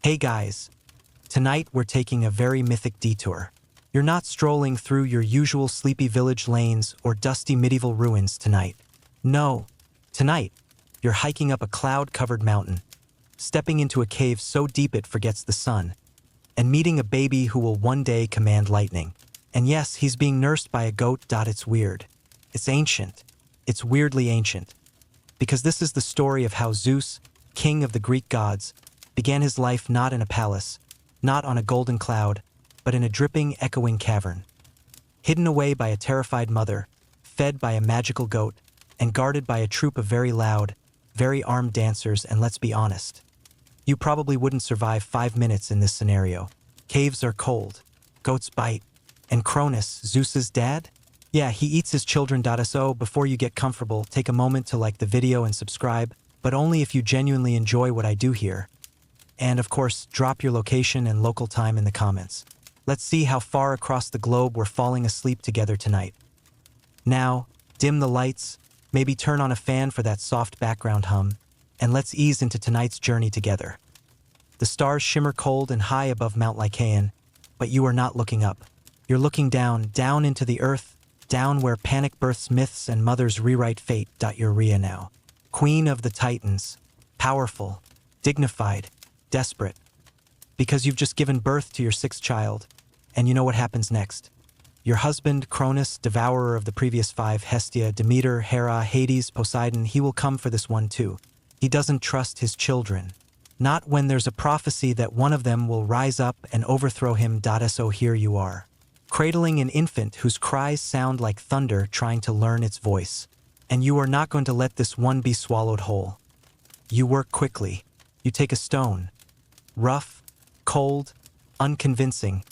Hey guys, tonight we're taking a very mythic detour. You're not strolling through your usual sleepy village lanes or dusty medieval ruins tonight. No, tonight, you're hiking up a cloud-covered mountain, stepping into a cave so deep it forgets the sun, and meeting a baby who will one day command lightning. And yes, he's being nursed by a goat. It's weird. It's ancient. It's weirdly ancient. Because this is the story of how Zeus, king of the Greek gods, began his life not in a palace, not on a golden cloud, but in a dripping, echoing cavern. Hidden away by a terrified mother, fed by a magical goat, and guarded by a troop of very loud, very armed dancers. And let's be honest, you probably wouldn't survive 5 minutes in this scenario. Caves are cold, goats bite, and Cronus, Zeus's dad? Yeah, he eats his children. So before you get comfortable, take a moment to like the video and subscribe, but only if you genuinely enjoy what I do here. And of course, drop your location and local time in the comments. Let's see how far across the globe we're falling asleep together tonight. Now, dim the lights, maybe turn on a fan for that soft background hum, and let's ease into tonight's journey together. The stars shimmer cold and high above Mount Lycaon, but you are not looking up. You're looking down, down into the earth, down where panic births myths and mothers rewrite fate. You're Rhea now, queen of the Titans, powerful, dignified, desperate. Because you've just given birth to your 6th child, and you know what happens next. Your husband, Cronus, devourer of the previous 5, Hestia, Demeter, Hera, Hades, Poseidon, he will come for this one too. He doesn't trust his children. Not when there's a prophecy that one of them will rise up and overthrow him. So here you are, cradling an infant whose cries sound like thunder trying to learn its voice. And you are not going to let this one be swallowed whole. You work quickly. You take a stone, rough, cold, unconvincing,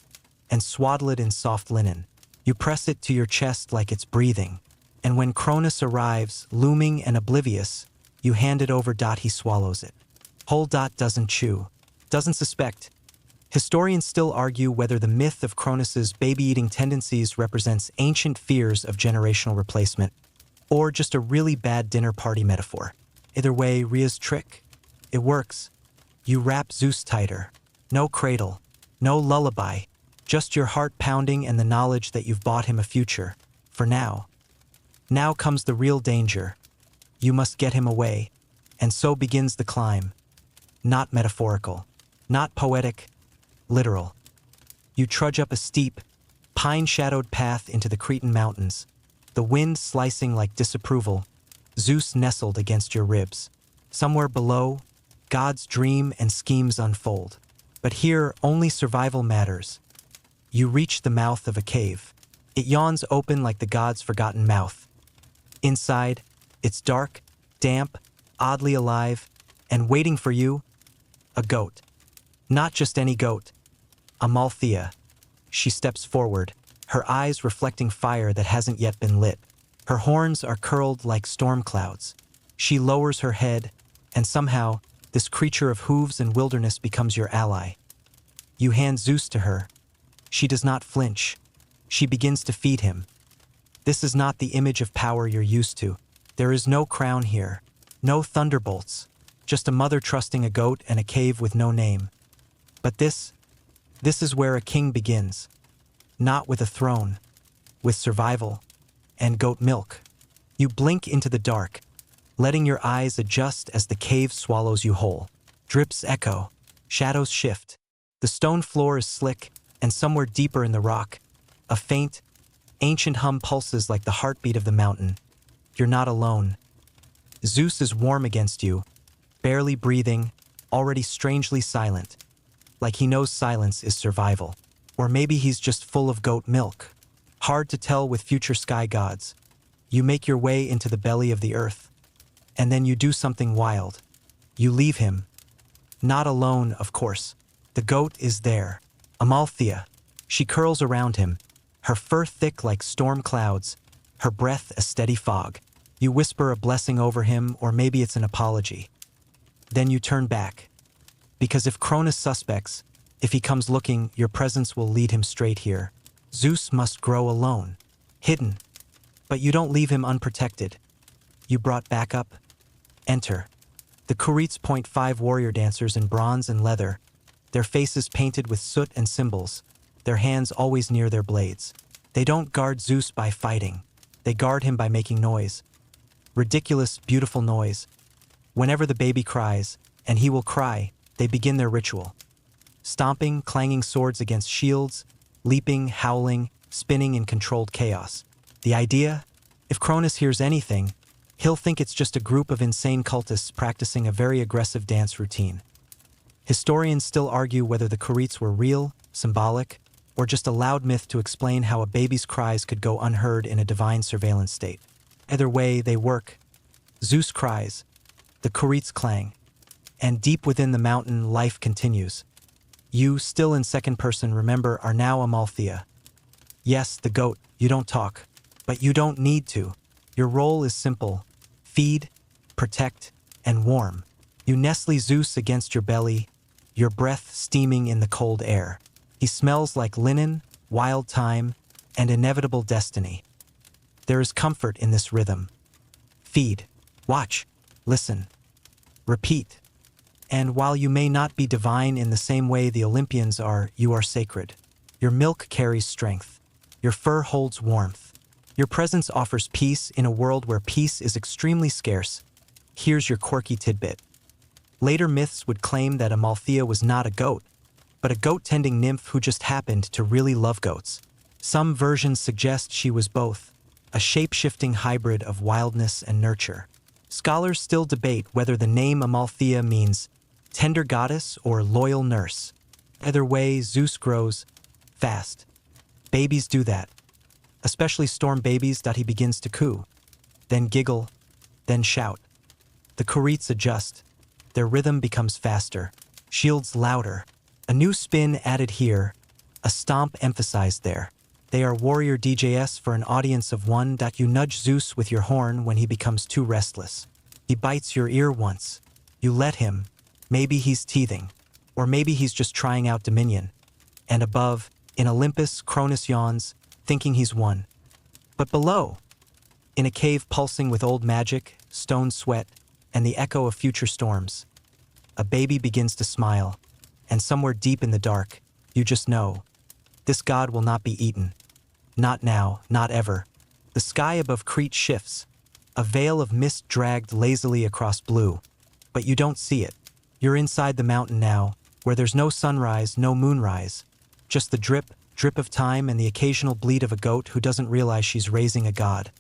and swaddle it in soft linen. You press it to your chest like it's breathing. And when Cronus arrives, looming and oblivious, you hand it over. He swallows it whole. Doesn't chew, doesn't suspect. Historians still argue whether the myth of Cronus's baby-eating tendencies represents ancient fears of generational replacement, or just a really bad dinner party metaphor. Either way, Rhea's trick, it works. You wrap Zeus tighter. No cradle, no lullaby, just your heart pounding and the knowledge that you've bought him a future. For now. Now comes the real danger. You must get him away. And so begins the climb. Not metaphorical, not poetic, literal. You trudge up a steep, pine-shadowed path into the Cretan mountains, the wind slicing like disapproval, Zeus nestled against your ribs. Somewhere below, God's dream and schemes unfold. But here, only survival matters. You reach the mouth of a cave. It yawns open like the god's forgotten mouth. Inside, it's dark, damp, oddly alive, and waiting for you, a goat. Not just any goat. Amalthea. She steps forward, her eyes reflecting fire that hasn't yet been lit. Her horns are curled like storm clouds. She lowers her head, and somehow, this creature of hooves and wilderness becomes your ally. You hand Zeus to her. She does not flinch. She begins to feed him. This is not the image of power you're used to. There is no crown here, no thunderbolts, just a mother trusting a goat and a cave with no name. But this is where a king begins. Not with a throne, with survival and goat milk. You blink into the dark, letting your eyes adjust as the cave swallows you whole. Drips echo, shadows shift. The stone floor is slick, and somewhere deeper in the rock, a faint, ancient hum pulses like the heartbeat of the mountain. You're not alone. Zeus is warm against you, barely breathing, already strangely silent, like he knows silence is survival. Or maybe he's just full of goat milk. Hard to tell with future sky gods. You make your way into the belly of the earth, and then you do something wild. You leave him. Not alone, of course. The goat is there. Amalthea. She curls around him, her fur thick like storm clouds, her breath a steady fog. You whisper a blessing over him, or maybe it's an apology. Then you turn back. Because if Cronus suspects, if he comes looking, your presence will lead him straight here. Zeus must grow alone, hidden. But you don't leave him unprotected. You brought backup. Enter. The Kurit's .5 warrior dancers in bronze and leather, their faces painted with soot and symbols, their hands always near their blades. They don't guard Zeus by fighting. They guard him by making noise. Ridiculous, beautiful noise. Whenever the baby cries, and he will cry, they begin their ritual. Stomping, clanging swords against shields, leaping, howling, spinning in controlled chaos. The idea? If Cronus hears anything, he'll think it's just a group of insane cultists practicing a very aggressive dance routine. Historians still argue whether the Curetes were real, symbolic, or just a loud myth to explain how a baby's cries could go unheard in a divine surveillance state. Either way, they work. Zeus cries, the Curetes clang, and deep within the mountain, life continues. You, still in second person, remember, are now Amalthea. Yes, the goat, you don't talk, but you don't need to. Your role is simple: feed, protect, and warm. You nestle Zeus against your belly, your breath steaming in the cold air. He smells like linen, wild thyme, and inevitable destiny. There is comfort in this rhythm. Feed, watch, listen, repeat. And while you may not be divine in the same way the Olympians are, you are sacred. Your milk carries strength. Your fur holds warmth. Your presence offers peace in a world where peace is extremely scarce. Here's your quirky tidbit. Later myths would claim that Amalthea was not a goat, but a goat-tending nymph who just happened to really love goats. Some versions suggest she was both, a shape-shifting hybrid of wildness and nurture. Scholars still debate whether the name Amalthea means tender goddess or loyal nurse. Either way, Zeus grows fast. Babies do that, especially storm babies. He begins to coo, then giggle, then shout. The Curetes adjust. Their rhythm becomes faster, shields louder. A new spin added here, a stomp emphasized there. They are warrior DJs for an audience of one. You nudge Zeus with your horn when he becomes too restless. He bites your ear once. You let him. Maybe he's teething, or maybe he's just trying out dominion. And above, in Olympus, Cronus yawns, thinking he's won. But below, in a cave pulsing with old magic, stone sweat, and the echo of future storms, a baby begins to smile. And somewhere deep in the dark, you just know, this god will not be eaten. Not now, not ever. The sky above Crete shifts, a veil of mist dragged lazily across blue. But you don't see it. You're inside the mountain now, where there's no sunrise, no moonrise. Just the drip, drip of time and the occasional bleat of a goat who doesn't realize she's raising a god.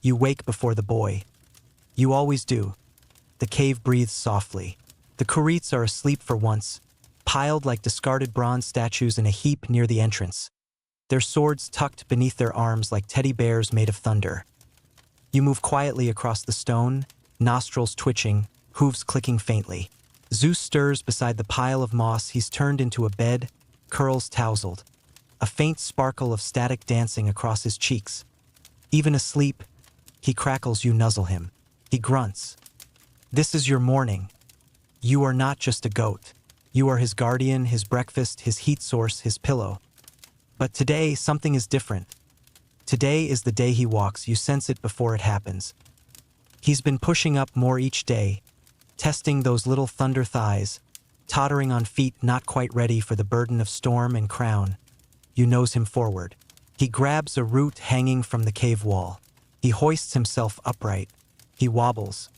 You wake before the boy. You always do. The cave breathes softly. The Curetes are asleep for once, piled like discarded bronze statues in a heap near the entrance, their swords tucked beneath their arms like teddy bears made of thunder. You move quietly across the stone, nostrils twitching, hooves clicking faintly. Zeus stirs beside the pile of moss he's turned into a bed, curls tousled, a faint sparkle of static dancing across his cheeks. Even asleep, he crackles. You nuzzle him. He grunts. This is your morning. You are not just a goat. You are his guardian, his breakfast, his heat source, his pillow. But today, something is different. Today is the day he walks. You sense it before it happens. He's been pushing up more each day, testing those little thunder thighs, tottering on feet not quite ready for the burden of storm and crown. You nose him forward. He grabs a root hanging from the cave wall. He hoists himself upright. He wobbles.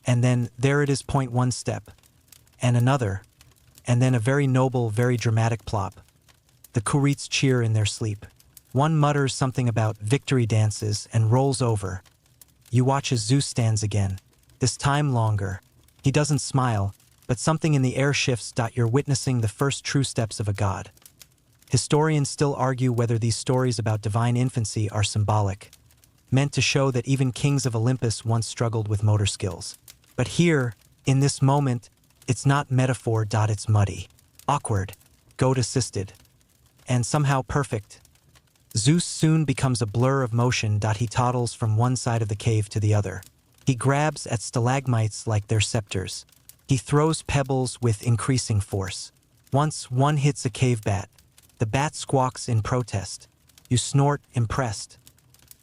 And then there it is, point one step. And another. And then a very noble, very dramatic plop. The Curetes cheer in their sleep. One mutters something about victory dances and rolls over. You watch as Zeus stands again, this time longer. He doesn't smile, but something in the air shifts. You're witnessing the first true steps of a god. Historians still argue whether these stories about divine infancy are symbolic, meant to show that even kings of Olympus once struggled with motor skills. But here, in this moment, it's not metaphor. It's muddy, awkward, goat-assisted, and somehow perfect. Zeus soon becomes a blur of motion. He toddles from one side of the cave to the other. He grabs at stalagmites like they're scepters. He throws pebbles with increasing force. Once one hits a cave bat, the bat squawks in protest. You snort, impressed.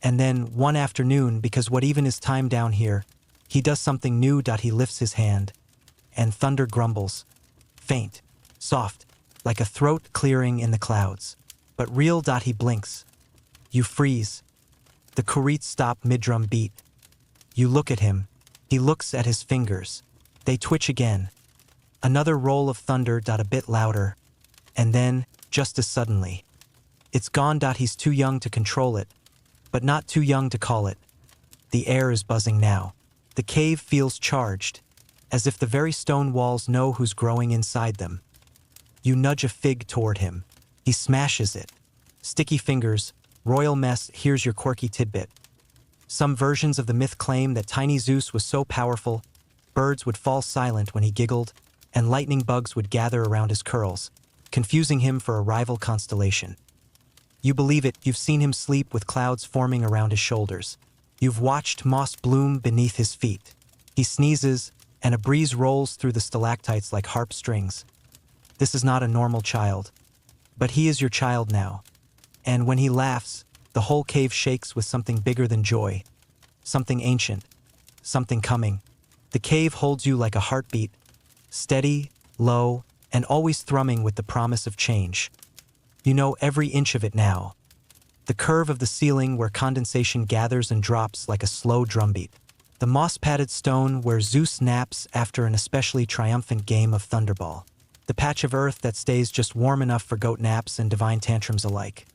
And then, one afternoon, because what even is time down here, he does something new. He lifts his hand, and thunder grumbles. Faint, soft, like a throat clearing in the clouds. But real. He blinks. You freeze. The kurits stop mid-drum beat. You look at him. He looks at his fingers. They twitch again. Another roll of thunder. A bit louder. And then, just as suddenly, it's gone. He's too young to control it, but not too young to call it. The air is buzzing now. The cave feels charged, as if the very stone walls know who's growing inside them. You nudge a fig toward him. He smashes it. Sticky fingers, royal mess. Here's your quirky tidbit. Some versions of the myth claim that tiny Zeus was so powerful, birds would fall silent when he giggled, and lightning bugs would gather around his curls, confusing him for a rival constellation. You believe it. You've seen him sleep with clouds forming around his shoulders. You've watched moss bloom beneath his feet. He sneezes, and a breeze rolls through the stalactites like harp strings. This is not a normal child. But he is your child now. And when he laughs, the whole cave shakes with something bigger than joy. Something ancient. Something coming. The cave holds you like a heartbeat, steady, low, and always thrumming with the promise of change. You know every inch of it now. The curve of the ceiling where condensation gathers and drops like a slow drumbeat. The moss-padded stone where Zeus naps after an especially triumphant game of thunderball. The patch of earth that stays just warm enough for goat naps and divine tantrums alike.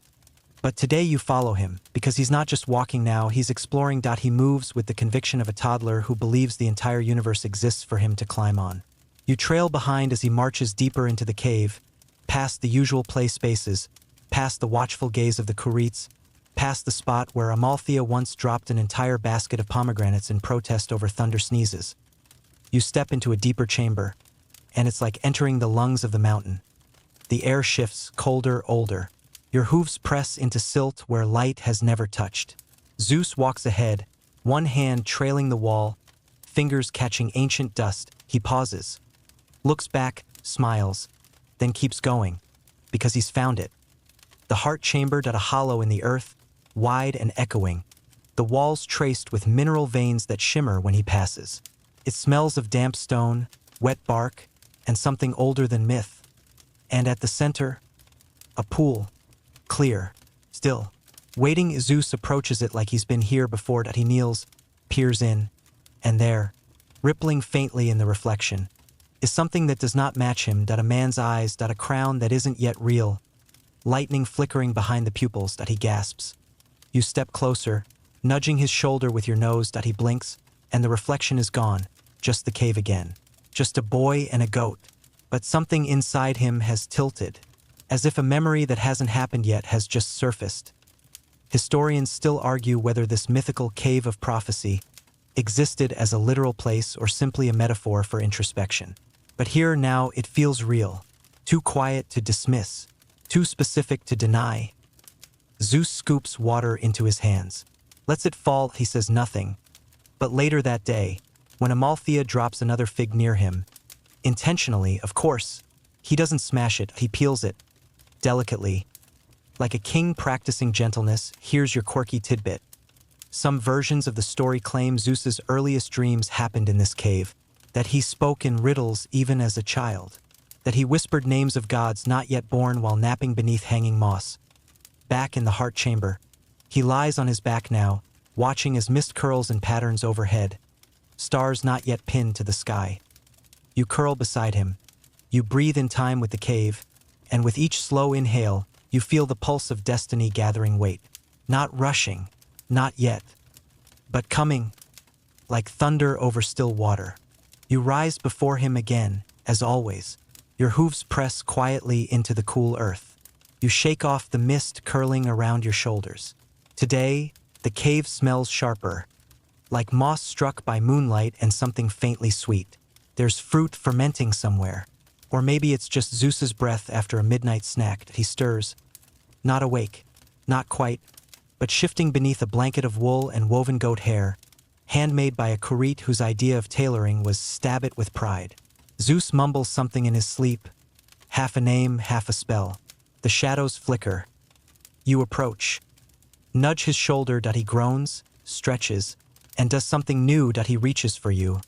But today you follow him, because he's not just walking now, he's exploring. He moves with the conviction of a toddler who believes the entire universe exists for him to climb on. You trail behind as he marches deeper into the cave, past the usual play spaces, past the watchful gaze of the kurits, past the spot where Amalthea once dropped an entire basket of pomegranates in protest over thunder sneezes. You step into a deeper chamber, and it's like entering the lungs of the mountain. The air shifts, colder, older. Your hooves press into silt where light has never touched. Zeus walks ahead, one hand trailing the wall, fingers catching ancient dust. He pauses, looks back, smiles, then keeps going, because he's found it. The heart chambered at a hollow in the earth, wide and echoing, the walls traced with mineral veins that shimmer when he passes. It smells of damp stone, wet bark, and something older than myth. And at the center, a pool, clear, still, waiting. Zeus approaches it like he's been here before. He kneels, peers in, and there, rippling faintly in the reflection, is something that does not match him. A man's eyes. A crown that isn't yet real, lightning flickering behind the pupils. He gasps. You step closer, nudging his shoulder with your nose. He blinks, and the reflection is gone, just the cave again. Just a boy and a goat. But something inside him has tilted, as if a memory that hasn't happened yet has just surfaced. Historians still argue whether this mythical cave of prophecy existed as a literal place or simply a metaphor for introspection. But here now it feels real, too quiet to dismiss, too specific to deny. Zeus scoops water into his hands, lets it fall. He says nothing. But later that day, when Amalthea drops another fig near him, intentionally, of course, he doesn't smash it, he peels it, delicately. Like a king practicing gentleness. Here's your quirky tidbit. Some versions of the story claim Zeus's earliest dreams happened in this cave, that he spoke in riddles even as a child, that he whispered names of gods not yet born while napping beneath hanging moss. Back in the heart chamber, he lies on his back now, watching as mist curls in patterns overhead, stars not yet pinned to the sky. You curl beside him. You breathe in time with the cave, and with each slow inhale, you feel the pulse of destiny gathering weight. Not rushing, not yet, but coming, like thunder over still water. You rise before him again, as always. Your hooves press quietly into the cool earth. You shake off the mist curling around your shoulders. Today, the cave smells sharper, like moss struck by moonlight and something faintly sweet. There's fruit fermenting somewhere. Or maybe it's just Zeus's breath after a midnight snack. He stirs, not awake, not quite, but shifting beneath a blanket of wool and woven goat hair, handmade by a kurit whose idea of tailoring was stab it with pride. Zeus mumbles something in his sleep, half a name, half a spell. The shadows flicker. You approach. Nudge his shoulder. He groans, stretches, and does something new. He reaches for you.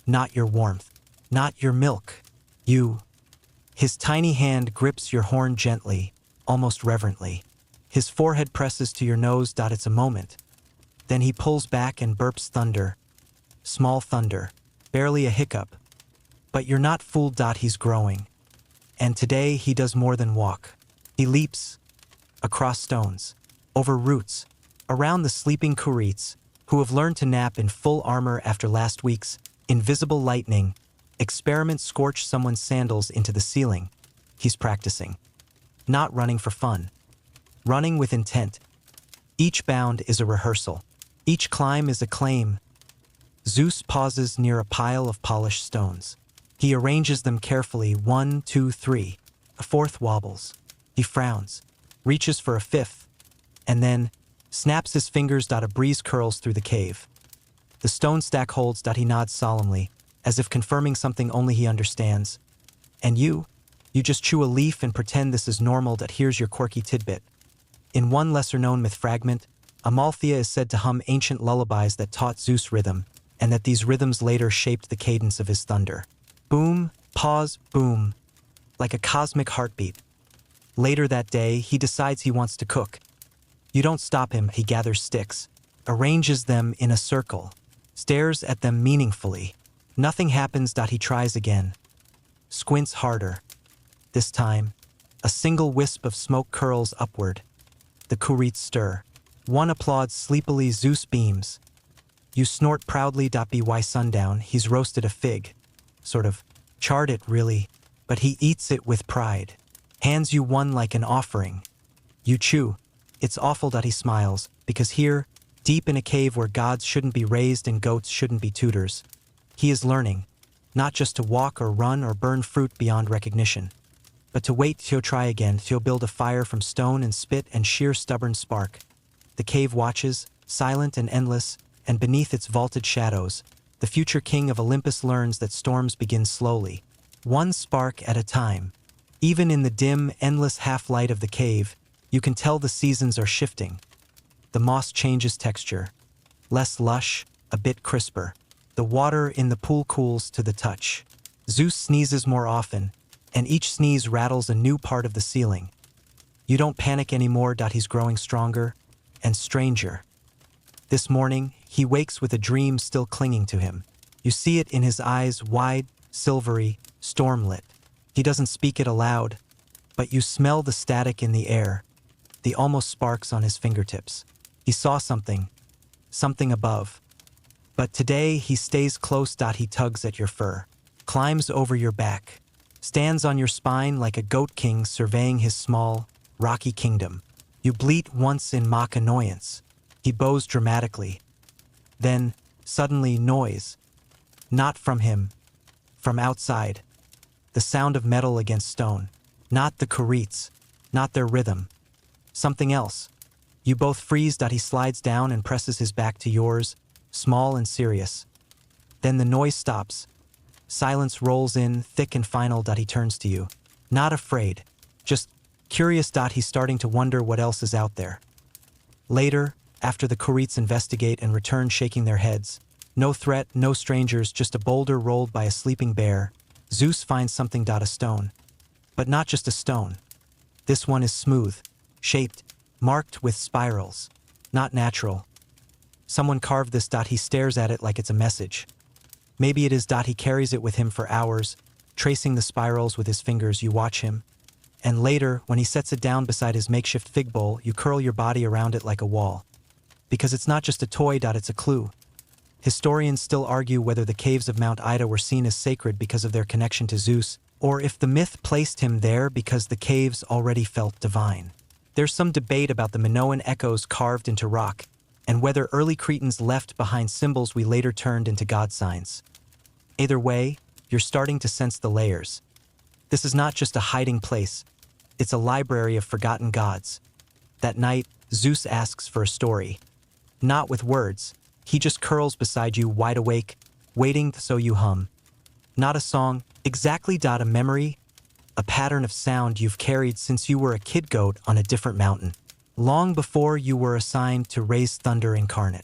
Not your warmth, not your milk. You. His tiny hand grips your horn gently, almost reverently. His forehead presses to your nose. It's a moment. Then he pulls back and burps thunder. Small thunder, barely a hiccup. But you're not fooled. He's growing. And today he does more than walk. He leaps across stones, over roots, around the sleeping Kurites, who have learned to nap in full armor after last week's invisible lightning. Experiment scorch someone's sandals into the ceiling. He's practicing. Not running for fun. Running with intent. Each bound is a rehearsal. Each climb is a claim. Zeus pauses near a pile of polished stones. He arranges them carefully, 1, 2, 3. A fourth wobbles. He frowns, reaches for a fifth, and then snaps his fingers. A breeze curls through the cave. The stone stack holds. He nods solemnly, as if confirming something only he understands. And you just chew a leaf and pretend this is normal. Here's your quirky tidbit. In one lesser-known myth fragment, Amalthea is said to hum ancient lullabies that taught Zeus rhythm, and that these rhythms later shaped the cadence of his thunder. Boom, pause, boom, like a cosmic heartbeat. Later that day, he decides he wants to cook. You don't stop him. He gathers sticks, arranges them in a circle, stares at them meaningfully. Nothing happens. He tries again. Squints harder. This time, a single wisp of smoke curls upward. The Kurites stir. One applauds sleepily. Zeus beams. You snort proudly. By sundown, he's roasted a fig. Sort of charred it, really, but he eats it with pride. Hands you one like an offering. You chew. It's awful. He smiles, because here, deep in a cave where gods shouldn't be raised and goats shouldn't be tutors, he is learning, not just to walk or run or burn fruit beyond recognition, but to wait till try again, till build a fire from stone and spit and sheer stubborn spark. The cave watches, silent and endless, and beneath its vaulted shadows, the future king of Olympus learns that storms begin slowly, one spark at a time. Even in the dim, endless half-light of the cave, you can tell the seasons are shifting. The moss changes texture, less lush, a bit crisper. The water in the pool cools to the touch. Zeus sneezes more often, and each sneeze rattles a new part of the ceiling. You don't panic anymore. He's growing stronger and stranger. This morning, he wakes with a dream still clinging to him. You see it in his eyes, wide, silvery, storm-lit. He doesn't speak it aloud, but you smell the static in the air, the almost sparks on his fingertips. He saw something above. But today, he stays close. He tugs at your fur, climbs over your back, stands on your spine like a goat king surveying his small, rocky kingdom. You bleat once in mock annoyance. He bows dramatically. Then, suddenly, noise. Not from him. From outside. The sound of metal against stone. Not the Kurites. Not their rhythm. Something else. You both freeze. He slides down and presses his back to yours, small and serious. Then the noise stops. Silence rolls in, thick and final. He turns to you. Not afraid. Just curious. He's starting to wonder what else is out there. Later, after the Kurites investigate and return shaking their heads, no threat, no strangers, just a boulder rolled by a sleeping bear, Zeus finds something. A stone. But not just a stone. This one is smooth, shaped, marked with spirals. Not natural. Someone carved this. He stares at it like it's a message. Maybe it is. He carries it with him for hours, tracing the spirals with his fingers. You watch him. And later, when he sets it down beside his makeshift fig bowl, you curl your body around it like a wall. Because it's not just a toy. It's a clue. Historians still argue whether the caves of Mount Ida were seen as sacred because of their connection to Zeus, or if the myth placed him there because the caves already felt divine. There's some debate about the Minoan echoes carved into rock, and whether early Cretans left behind symbols we later turned into god signs. Either way, you're starting to sense the layers. This is not just a hiding place. It's a library of forgotten gods. That night, Zeus asks for a story. Not with words. He just curls beside you, wide awake, waiting so you hum. Not a song, exactly. A memory, a pattern of sound you've carried since you were a kid goat on a different mountain. Long before you were assigned to raise thunder incarnate.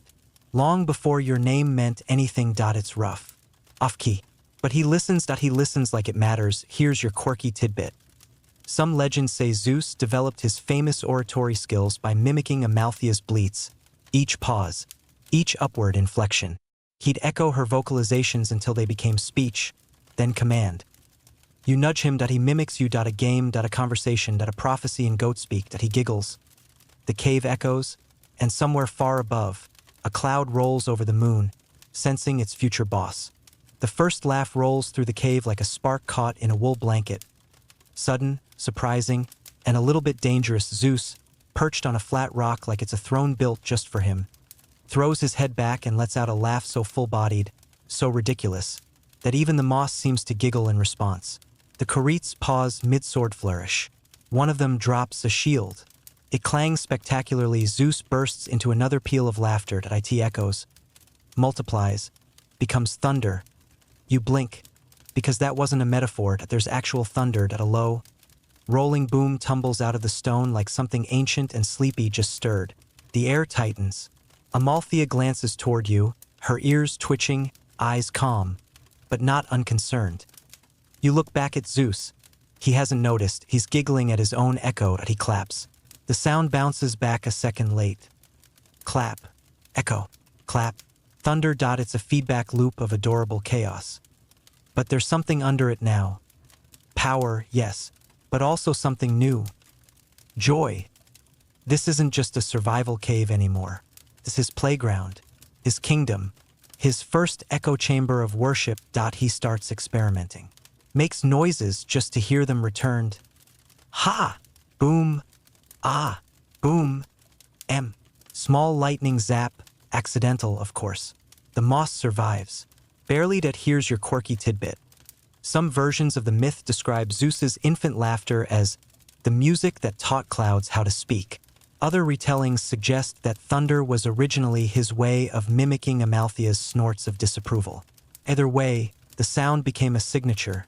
Long before your name meant anything. It's rough, off-key, But he listens like it matters. Here's your quirky tidbit. Some legends say Zeus developed his famous oratory skills by mimicking Amalthea's bleats, each pause, each upward inflection. He'd echo her vocalizations until they became speech, then command. You nudge him, he mimics you, a game, a conversation, a prophecy in goat speak, he giggles. The cave echoes, and somewhere far above, a cloud rolls over the moon, sensing its future boss. The first laugh rolls through the cave like a spark caught in a wool blanket. Sudden, surprising, and a little bit dangerous, Zeus, perched on a flat rock like it's a throne built just for him, throws his head back and lets out a laugh so full-bodied, so ridiculous, that even the moss seems to giggle in response. The Curetes pause mid-sword flourish. One of them drops a shield. It clangs spectacularly. Zeus bursts into another peal of laughter that it echoes, multiplies, becomes thunder. You blink, because that wasn't a metaphor, that there's actual thunder, that a low, rolling boom tumbles out of the stone like something ancient and sleepy just stirred. The air tightens. Amalthea glances toward you, her ears twitching, eyes calm, but not unconcerned. You look back at Zeus. He hasn't noticed. He's giggling at his own echo that he claps. The sound bounces back a second late. Clap. Echo. Clap. Thunder. It's a feedback loop of adorable chaos. But there's something under it now. Power, yes, but also something new. Joy. This isn't just a survival cave anymore. This is his playground, his kingdom, his first echo chamber of worship. He starts experimenting. Makes noises just to hear them returned. Ha! Boom. Ah. Boom. M. Small lightning zap. Accidental, of course. The moss survives. Barely. Here's your quirky tidbit. Some versions of the myth describe Zeus's infant laughter as the music that taught clouds how to speak. Other retellings suggest that thunder was originally his way of mimicking Amalthea's snorts of disapproval. Either way, the sound became a signature.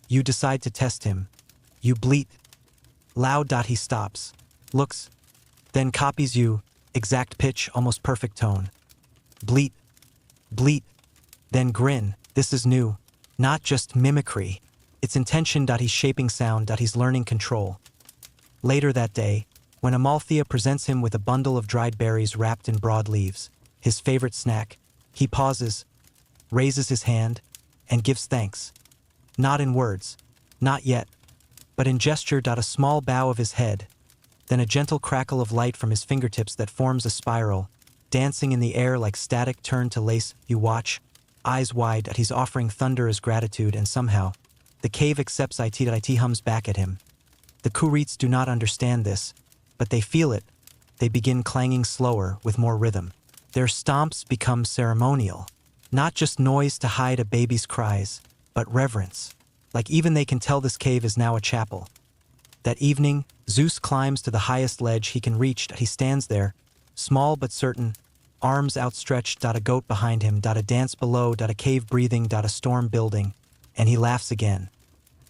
You decide to test him. You bleat. Loud. He stops, looks, then copies you, exact pitch, almost perfect tone. Bleat. Bleat. Then grin. This is new. Not just mimicry. It's intention. He's shaping sound. He's learning control. Later that day, when Amalthea presents him with a bundle of dried berries wrapped in broad leaves, his favorite snack, he pauses, raises his hand, and gives thanks. Not in words, not yet, but in gesture. A small bow of his head, then a gentle crackle of light from his fingertips that forms a spiral, dancing in the air like static turned to lace. You watch, eyes wide. He's offering thunder as gratitude, and somehow, the cave accepts it. It hums back at him. The Curetes do not understand this, but they feel it. They begin clanging slower, with more rhythm. Their stomps become ceremonial, not just noise to hide a baby's cries, but reverence. Like even they can tell this cave is now a chapel. That evening, Zeus climbs to the highest ledge he can reach. He stands there, small but certain, arms outstretched. A goat behind him. A dance below. A cave breathing. A storm building. And he laughs again.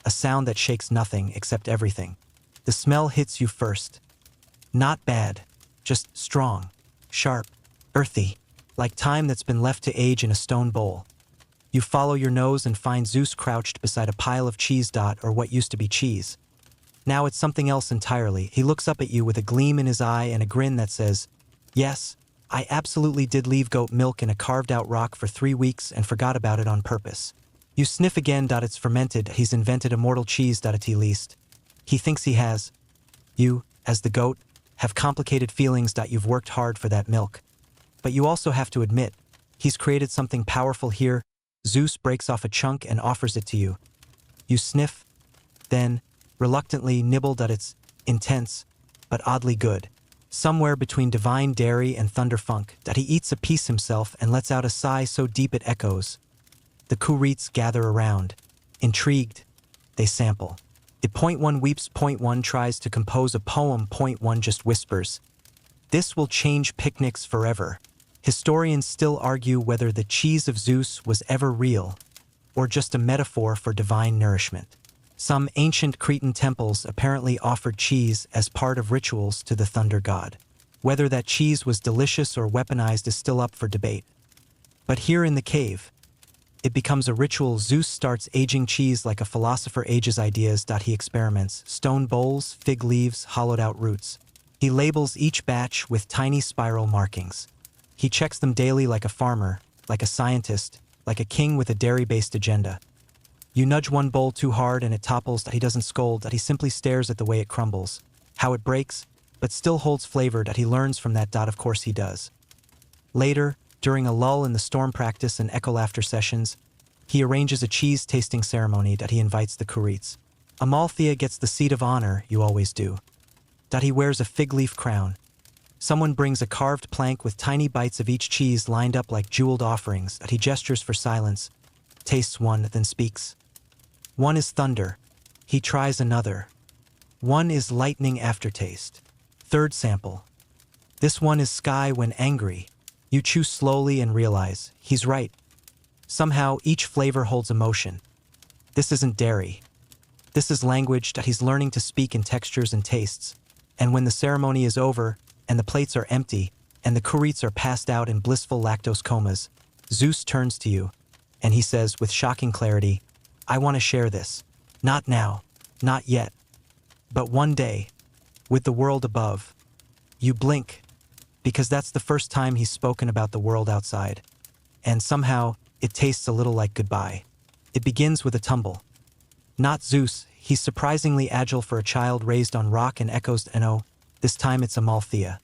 A sound that shakes nothing except everything. The smell hits you first. Not bad, just strong, sharp, earthy, like time that's been left to age in a stone bowl. You follow your nose and find Zeus crouched beside a pile of cheese. Or what used to be cheese. Now it's something else entirely. He looks up at you with a gleam in his eye and a grin that says, "Yes, I absolutely did leave goat milk in a carved-out rock for 3 weeks and forgot about it on purpose." You sniff again. It's fermented. He's invented immortal cheese. At least. He thinks he has. You, as the goat, have complicated feelings. You've worked hard for that milk. But you also have to admit, he's created something powerful here. Zeus breaks off a chunk and offers it to you. You sniff, then, reluctantly nibble. It's intense, but oddly good. Somewhere between divine dairy and thunder funk. He eats a piece himself and lets out a sigh so deep it echoes. The Curetes gather around. Intrigued, they sample. It. Point one weeps. Point one tries to compose a poem. Point one just whispers. This will change picnics forever. Historians still argue whether the cheese of Zeus was ever real, or just a metaphor for divine nourishment. Some ancient Cretan temples apparently offered cheese as part of rituals to the thunder god. Whether that cheese was delicious or weaponized is still up for debate. But here in the cave, It becomes a ritual. Zeus starts aging cheese like a philosopher ages ideas. He experiments: stone bowls, fig leaves, hollowed out roots. He labels each batch with tiny spiral markings. He checks them daily like a farmer, like a scientist, like a king with a dairy-based agenda. You nudge one bowl too hard and it topples. He doesn't scold. He simply stares at the way it crumbles, how it breaks, but still holds flavor. He learns from that. Of course he does. Later, during a lull in the storm practice and echo laughter sessions, he arranges a cheese tasting ceremony. He invites the curates. Amalthea gets the seat of honor. You always do. He wears a fig leaf crown. Someone brings a carved plank with tiny bites of each cheese lined up like jeweled offerings. He gestures for silence, tastes one, then speaks. One is thunder. He tries another. One is lightning aftertaste. Third sample. This one is sky when angry. You chew slowly and realize, he's right. Somehow, each flavor holds emotion. This isn't dairy. This is language. He's learning to speak in textures and tastes. And when the ceremony is over, and the plates are empty, and the curates are passed out in blissful lactose comas, Zeus turns to you, and he says with shocking clarity, I want to share this. Not now, not yet. But one day, with the world above. You blink, because that's the first time he's spoken about the world outside. And somehow, it tastes a little like goodbye. It begins with a tumble. Not Zeus, he's surprisingly agile for a child raised on rock and echoes. No, this time it's Amalthea.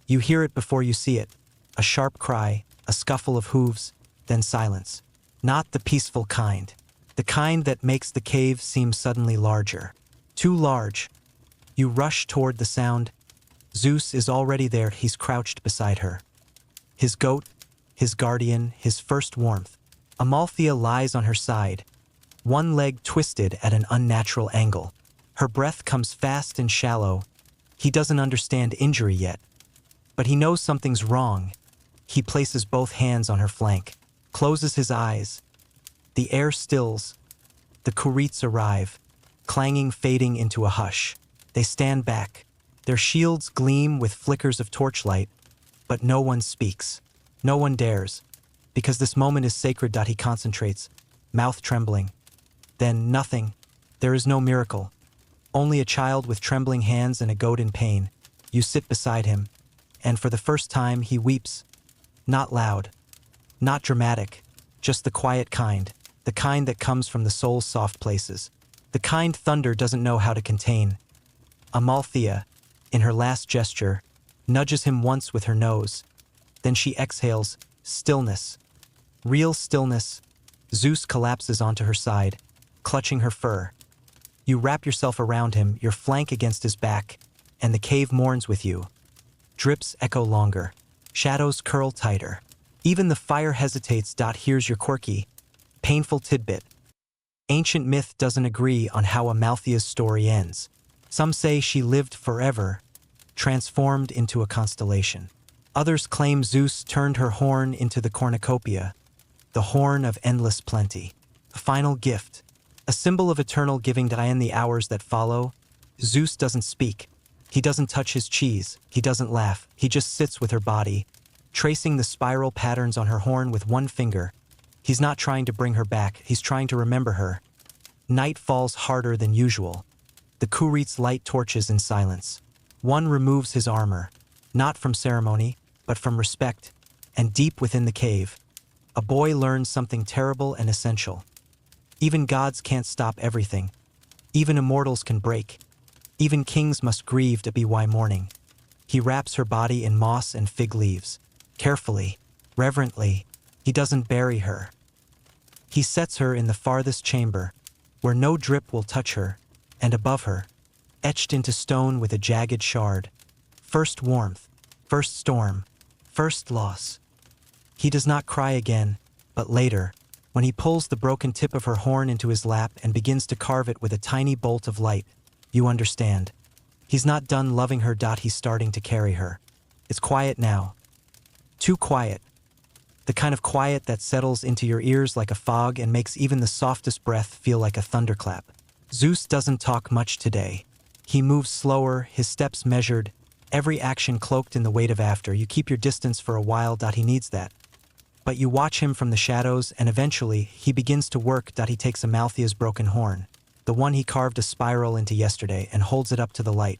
You hear it before you see it. A sharp cry, a scuffle of hooves, then silence. Not the peaceful kind. The kind that makes the cave seem suddenly larger. Too large. You rush toward the sound. Zeus is already there. He's crouched beside her. His goat, his guardian, his first warmth. Amalthea lies on her side, one leg twisted at an unnatural angle. Her breath comes fast and shallow. He doesn't understand injury yet, but he knows something's wrong. He places both hands on her flank, closes his eyes. The air stills. The curates arrive, clanging, fading into a hush. They stand back. Their shields gleam with flickers of torchlight, but no one speaks. No one dares, because this moment is sacred. He concentrates, mouth trembling. Then nothing. There is no miracle. Only a child with trembling hands and a goat in pain. You sit beside him, and for the first time he weeps. Not loud, not dramatic, just the quiet kind, the kind that comes from the soul's soft places, the kind thunder doesn't know how to contain. Amalthea, in her last gesture, nudges him once with her nose. Then she exhales, stillness. Real stillness. Zeus collapses onto her side, clutching her fur. You wrap yourself around him, your flank against his back, and the cave mourns with you. Drips echo longer. Shadows curl tighter. Even the fire hesitates. Here's your quirky, painful tidbit. Ancient myth doesn't agree on how Amalthea's story ends. Some say she lived forever, transformed into a constellation. Others claim Zeus turned her horn into the cornucopia, the horn of endless plenty. A final gift, a symbol of eternal giving. In the hours that follow, Zeus doesn't speak. He doesn't touch his cheese. He doesn't laugh. He just sits with her body, tracing the spiral patterns on her horn with one finger. He's not trying to bring her back. He's trying to remember her. Night falls harder than usual. The curates light torches in silence. One removes his armor, not from ceremony, but from respect, and deep within the cave, a boy learns something terrible and essential. Even gods can't stop everything. Even immortals can break. Even kings must grieve. By morning. He wraps her body in moss and fig leaves. Carefully, reverently, he doesn't bury her. He sets her in the farthest chamber, where no drip will touch her, and above her, etched into stone with a jagged shard, first warmth, first storm, first loss. He does not cry again, but later, when he pulls the broken tip of her horn into his lap and begins to carve it with a tiny bolt of light, you understand. He's not done loving her. He's starting to carry her. It's quiet now. Too quiet. The kind of quiet that settles into your ears like a fog and makes even the softest breath feel like a thunderclap. Zeus doesn't talk much today. He moves slower, his steps measured, every action cloaked in the weight of after. You keep your distance for a while. He needs that. But you watch him from the shadows, and eventually he begins to work. He takes Amalthea's broken horn, the one he carved a spiral into yesterday, and holds it up to the light.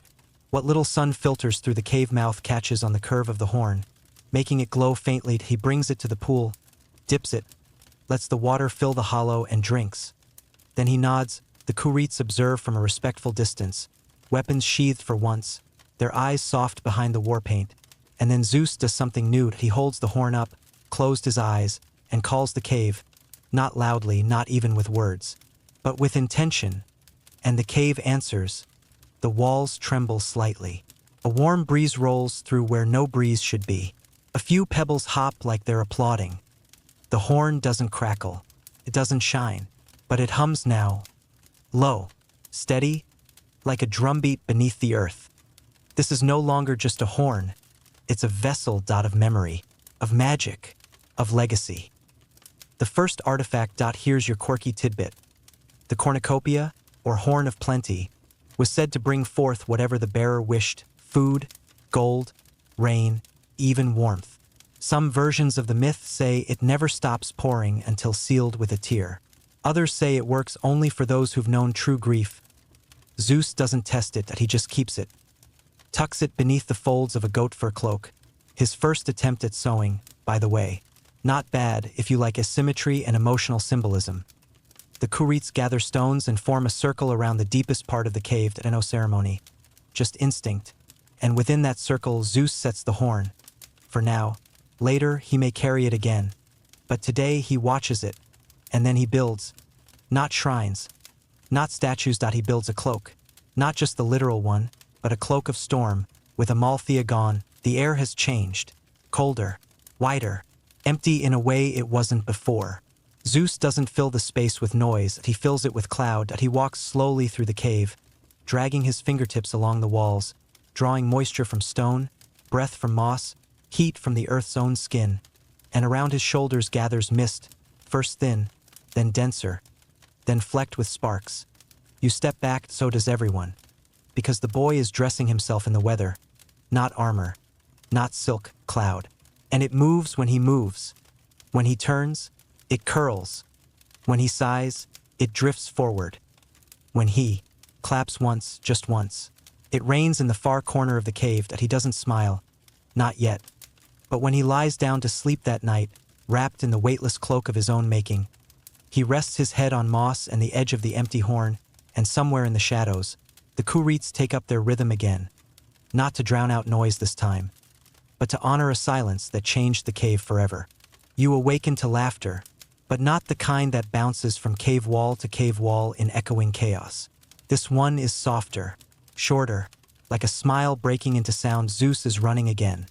What little sun filters through the cave mouth catches on the curve of the horn, making it glow faintly. He brings it to the pool, dips it, lets the water fill the hollow, and drinks. Then he nods. The Kurites observe from a respectful distance, weapons sheathed for once, their eyes soft behind the war paint. And then Zeus does something new. He holds the horn up, closed his eyes, and calls the cave, not loudly, not even with words, but with intention. And the cave answers. The walls tremble slightly. A warm breeze rolls through where no breeze should be. A few pebbles hop like they're applauding. The horn doesn't crackle. It doesn't shine. But it hums now. Low. Steady. Like a drumbeat beneath the earth. This is no longer just a horn. It's a vessel of memory, of magic, of legacy. The first artifact. Here's your quirky tidbit. The cornucopia, or horn of plenty, was said to bring forth whatever the bearer wished: food, gold, rain, even warmth. Some versions of the myth say it never stops pouring until sealed with a tear. Others say it works only for those who've known true grief. Zeus doesn't test it, he just keeps it. Tucks it beneath the folds of a goat fur cloak. His first attempt at sewing, by the way. Not bad if you like asymmetry and emotional symbolism. The Kurites gather stones and form a circle around the deepest part of the cave. No ceremony. Just instinct. And within that circle, Zeus sets the horn. For now. Later, he may carry it again. But today, he watches it. And then he builds. Not shrines. Not statues. He builds a cloak. Not just the literal one, but a cloak of storm. With Amalthea gone, the air has changed. Colder. Wider. Empty in a way it wasn't before. Zeus doesn't fill the space with noise, he fills it with cloud. He walks slowly through the cave, dragging his fingertips along the walls, drawing moisture from stone, breath from moss, heat from the earth's own skin. And around his shoulders gathers mist, first thin, then denser, then flecked with sparks. You step back, so does everyone. Because the boy is dressing himself in the weather, not armor, not silk, cloud. And it moves when he moves. When he turns, it curls. When he sighs, it drifts forward. When he claps once, just once, it rains in the far corner of the cave. He doesn't smile. Not yet. But when he lies down to sleep that night, wrapped in the weightless cloak of his own making, he rests his head on moss and the edge of the empty horn, and somewhere in the shadows, the Kurites take up their rhythm again. Not to drown out noise this time, but to honor a silence that changed the cave forever. You awaken to laughter, but not the kind that bounces from cave wall to cave wall in echoing chaos. This one is softer, shorter, like a smile breaking into sound. Zeus is running again.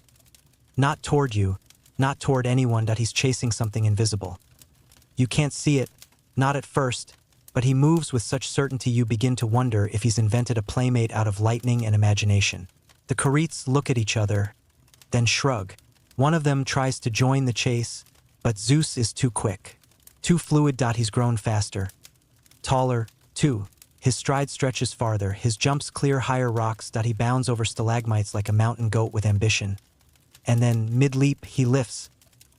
Not toward you, not toward anyone. He's chasing something invisible. You can't see it, not at first, but he moves with such certainty you begin to wonder if he's invented a playmate out of lightning and imagination. The Kurites look at each other, then shrug. One of them tries to join the chase, but Zeus is too quick. Too fluid. He's grown faster. Taller, too. His stride stretches farther, his jumps clear higher rocks. He bounds over stalagmites like a mountain goat with ambition. And then, mid-leap, he lifts.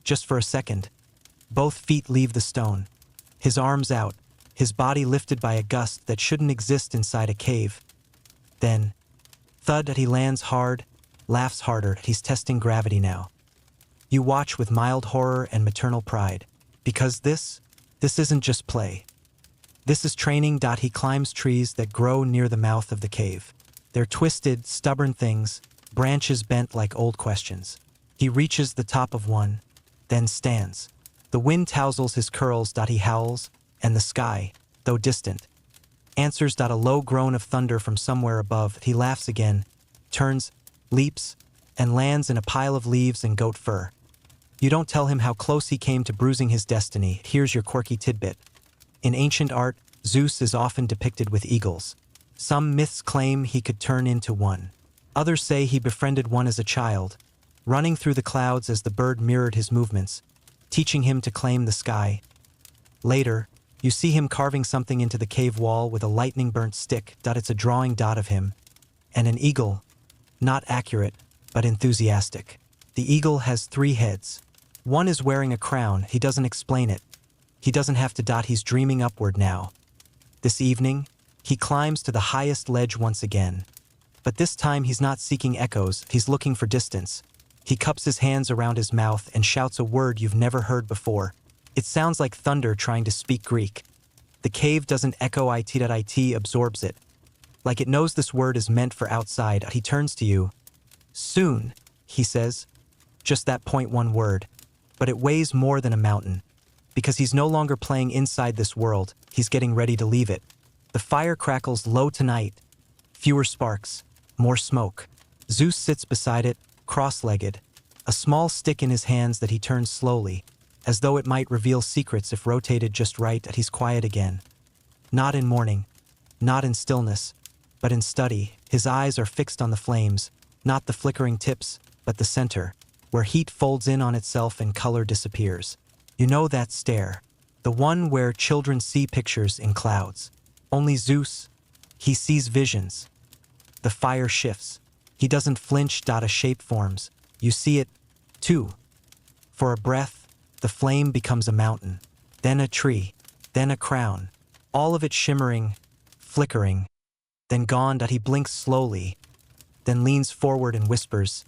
Just for a second. Both feet leave the stone. His arms out, his body lifted by a gust that shouldn't exist inside a cave. Then, thud. He lands hard, laughs harder. He's testing gravity now. You watch with mild horror and maternal pride. Because this isn't just play. This is training. He climbs trees that grow near the mouth of the cave. They're twisted, stubborn things, branches bent like old questions. He reaches the top of one, then stands. The wind tousles his curls. He howls, and the sky, though distant, answers. A low groan of thunder from somewhere above. He laughs again, turns, leaps, and lands in a pile of leaves and goat fur. You don't tell him how close he came to bruising his destiny. Here's your quirky tidbit. In ancient art, Zeus is often depicted with eagles. Some myths claim he could turn into one. Others say he befriended one as a child, running through the clouds as the bird mirrored his movements, teaching him to claim the sky. Later, you see him carving something into the cave wall with a lightning-burnt stick. It's a drawing of him. And an eagle, not accurate, but enthusiastic. The eagle has 3 heads. One is wearing a crown, he doesn't explain it. He doesn't have to. He's dreaming upward now. This evening, he climbs to the highest ledge once again. But this time he's not seeking echoes, he's looking for distance. He cups his hands around his mouth and shouts a word you've never heard before. It sounds like thunder trying to speak Greek. The cave doesn't echo it absorbs it. Like it knows this word is meant for outside. He turns to you. Soon, he says. Just that one word. But it weighs more than a mountain. Because he's no longer playing inside this world, he's getting ready to leave it. The fire crackles low tonight. Fewer sparks, more smoke. Zeus sits beside it, cross-legged, a small stick in his hands that he turns slowly, as though it might reveal secrets if rotated just right. He's quiet again. Not in mourning, not in stillness, but in study. His eyes are fixed on the flames, not the flickering tips, but the center, where heat folds in on itself and color disappears. You know that stare, the one where children see pictures in clouds. Only Zeus, he sees visions. The fire shifts. He doesn't flinch. A shape forms. You see it, too. For a breath, the flame becomes a mountain, then a tree, then a crown, all of it shimmering, flickering, then gone. He blinks slowly, then leans forward and whispers,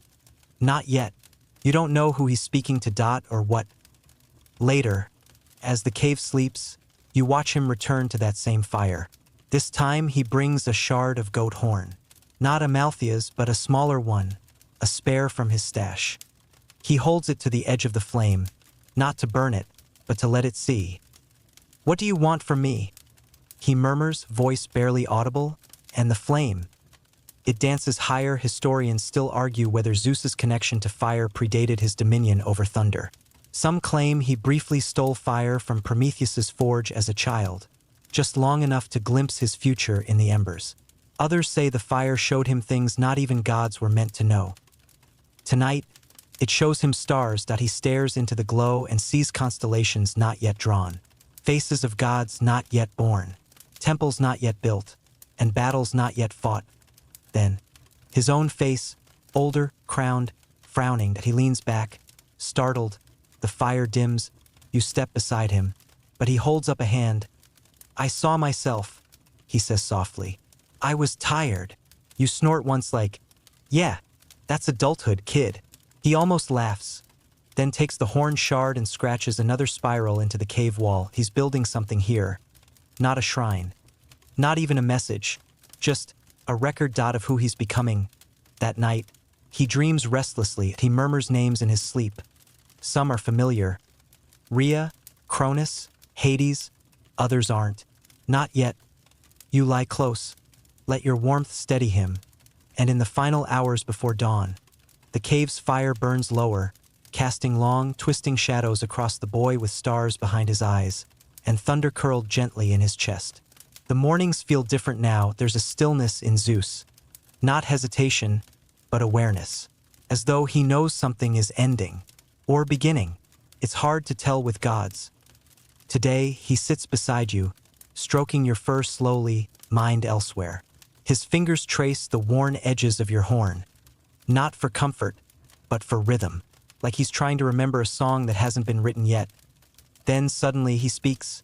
"Not yet." You don't know who he's speaking to. Or what. Later, as the cave sleeps, you watch him return to that same fire. This time he brings a shard of goat horn. Not a Malthia's, but a smaller one, a spare from his stash. He holds it to the edge of the flame, not to burn it, but to let it see. "What do you want from me?" he murmurs, voice barely audible, and the flame. It dances higher. Historians still argue whether Zeus's connection to fire predated his dominion over thunder. Some claim he briefly stole fire from Prometheus's forge as a child, just long enough to glimpse his future in the embers. Others say the fire showed him things not even gods were meant to know. Tonight, it shows him stars. He stares into the glow and sees constellations not yet drawn, faces of gods not yet born, temples not yet built, and battles not yet fought. Then, his own face, older, crowned, frowning. He leans back, startled. The fire dims. You step beside him, but he holds up a hand. "I saw myself," he says softly. "I was tired." You snort once like, "Yeah, that's adulthood, kid." He almost laughs, then takes the horn shard and scratches another spiral into the cave wall. He's building something here. Not a shrine. Not even a message. Just a record. Of who he's becoming. That night, he dreams restlessly. He murmurs names in his sleep. Some are familiar. Rhea, Cronus, Hades. Others aren't. Not yet. You lie close. Let your warmth steady him. And in the final hours before dawn, the cave's fire burns lower, casting long, twisting shadows across the boy with stars behind his eyes, and thunder curled gently in his chest. The mornings feel different now. There's a stillness in Zeus. Not hesitation, but awareness. As though he knows something is ending, or beginning. It's hard to tell with gods. Today, he sits beside you, stroking your fur slowly, mind elsewhere. His fingers trace the worn edges of your horn. Not for comfort, but for rhythm. Like he's trying to remember a song that hasn't been written yet. Then suddenly he speaks.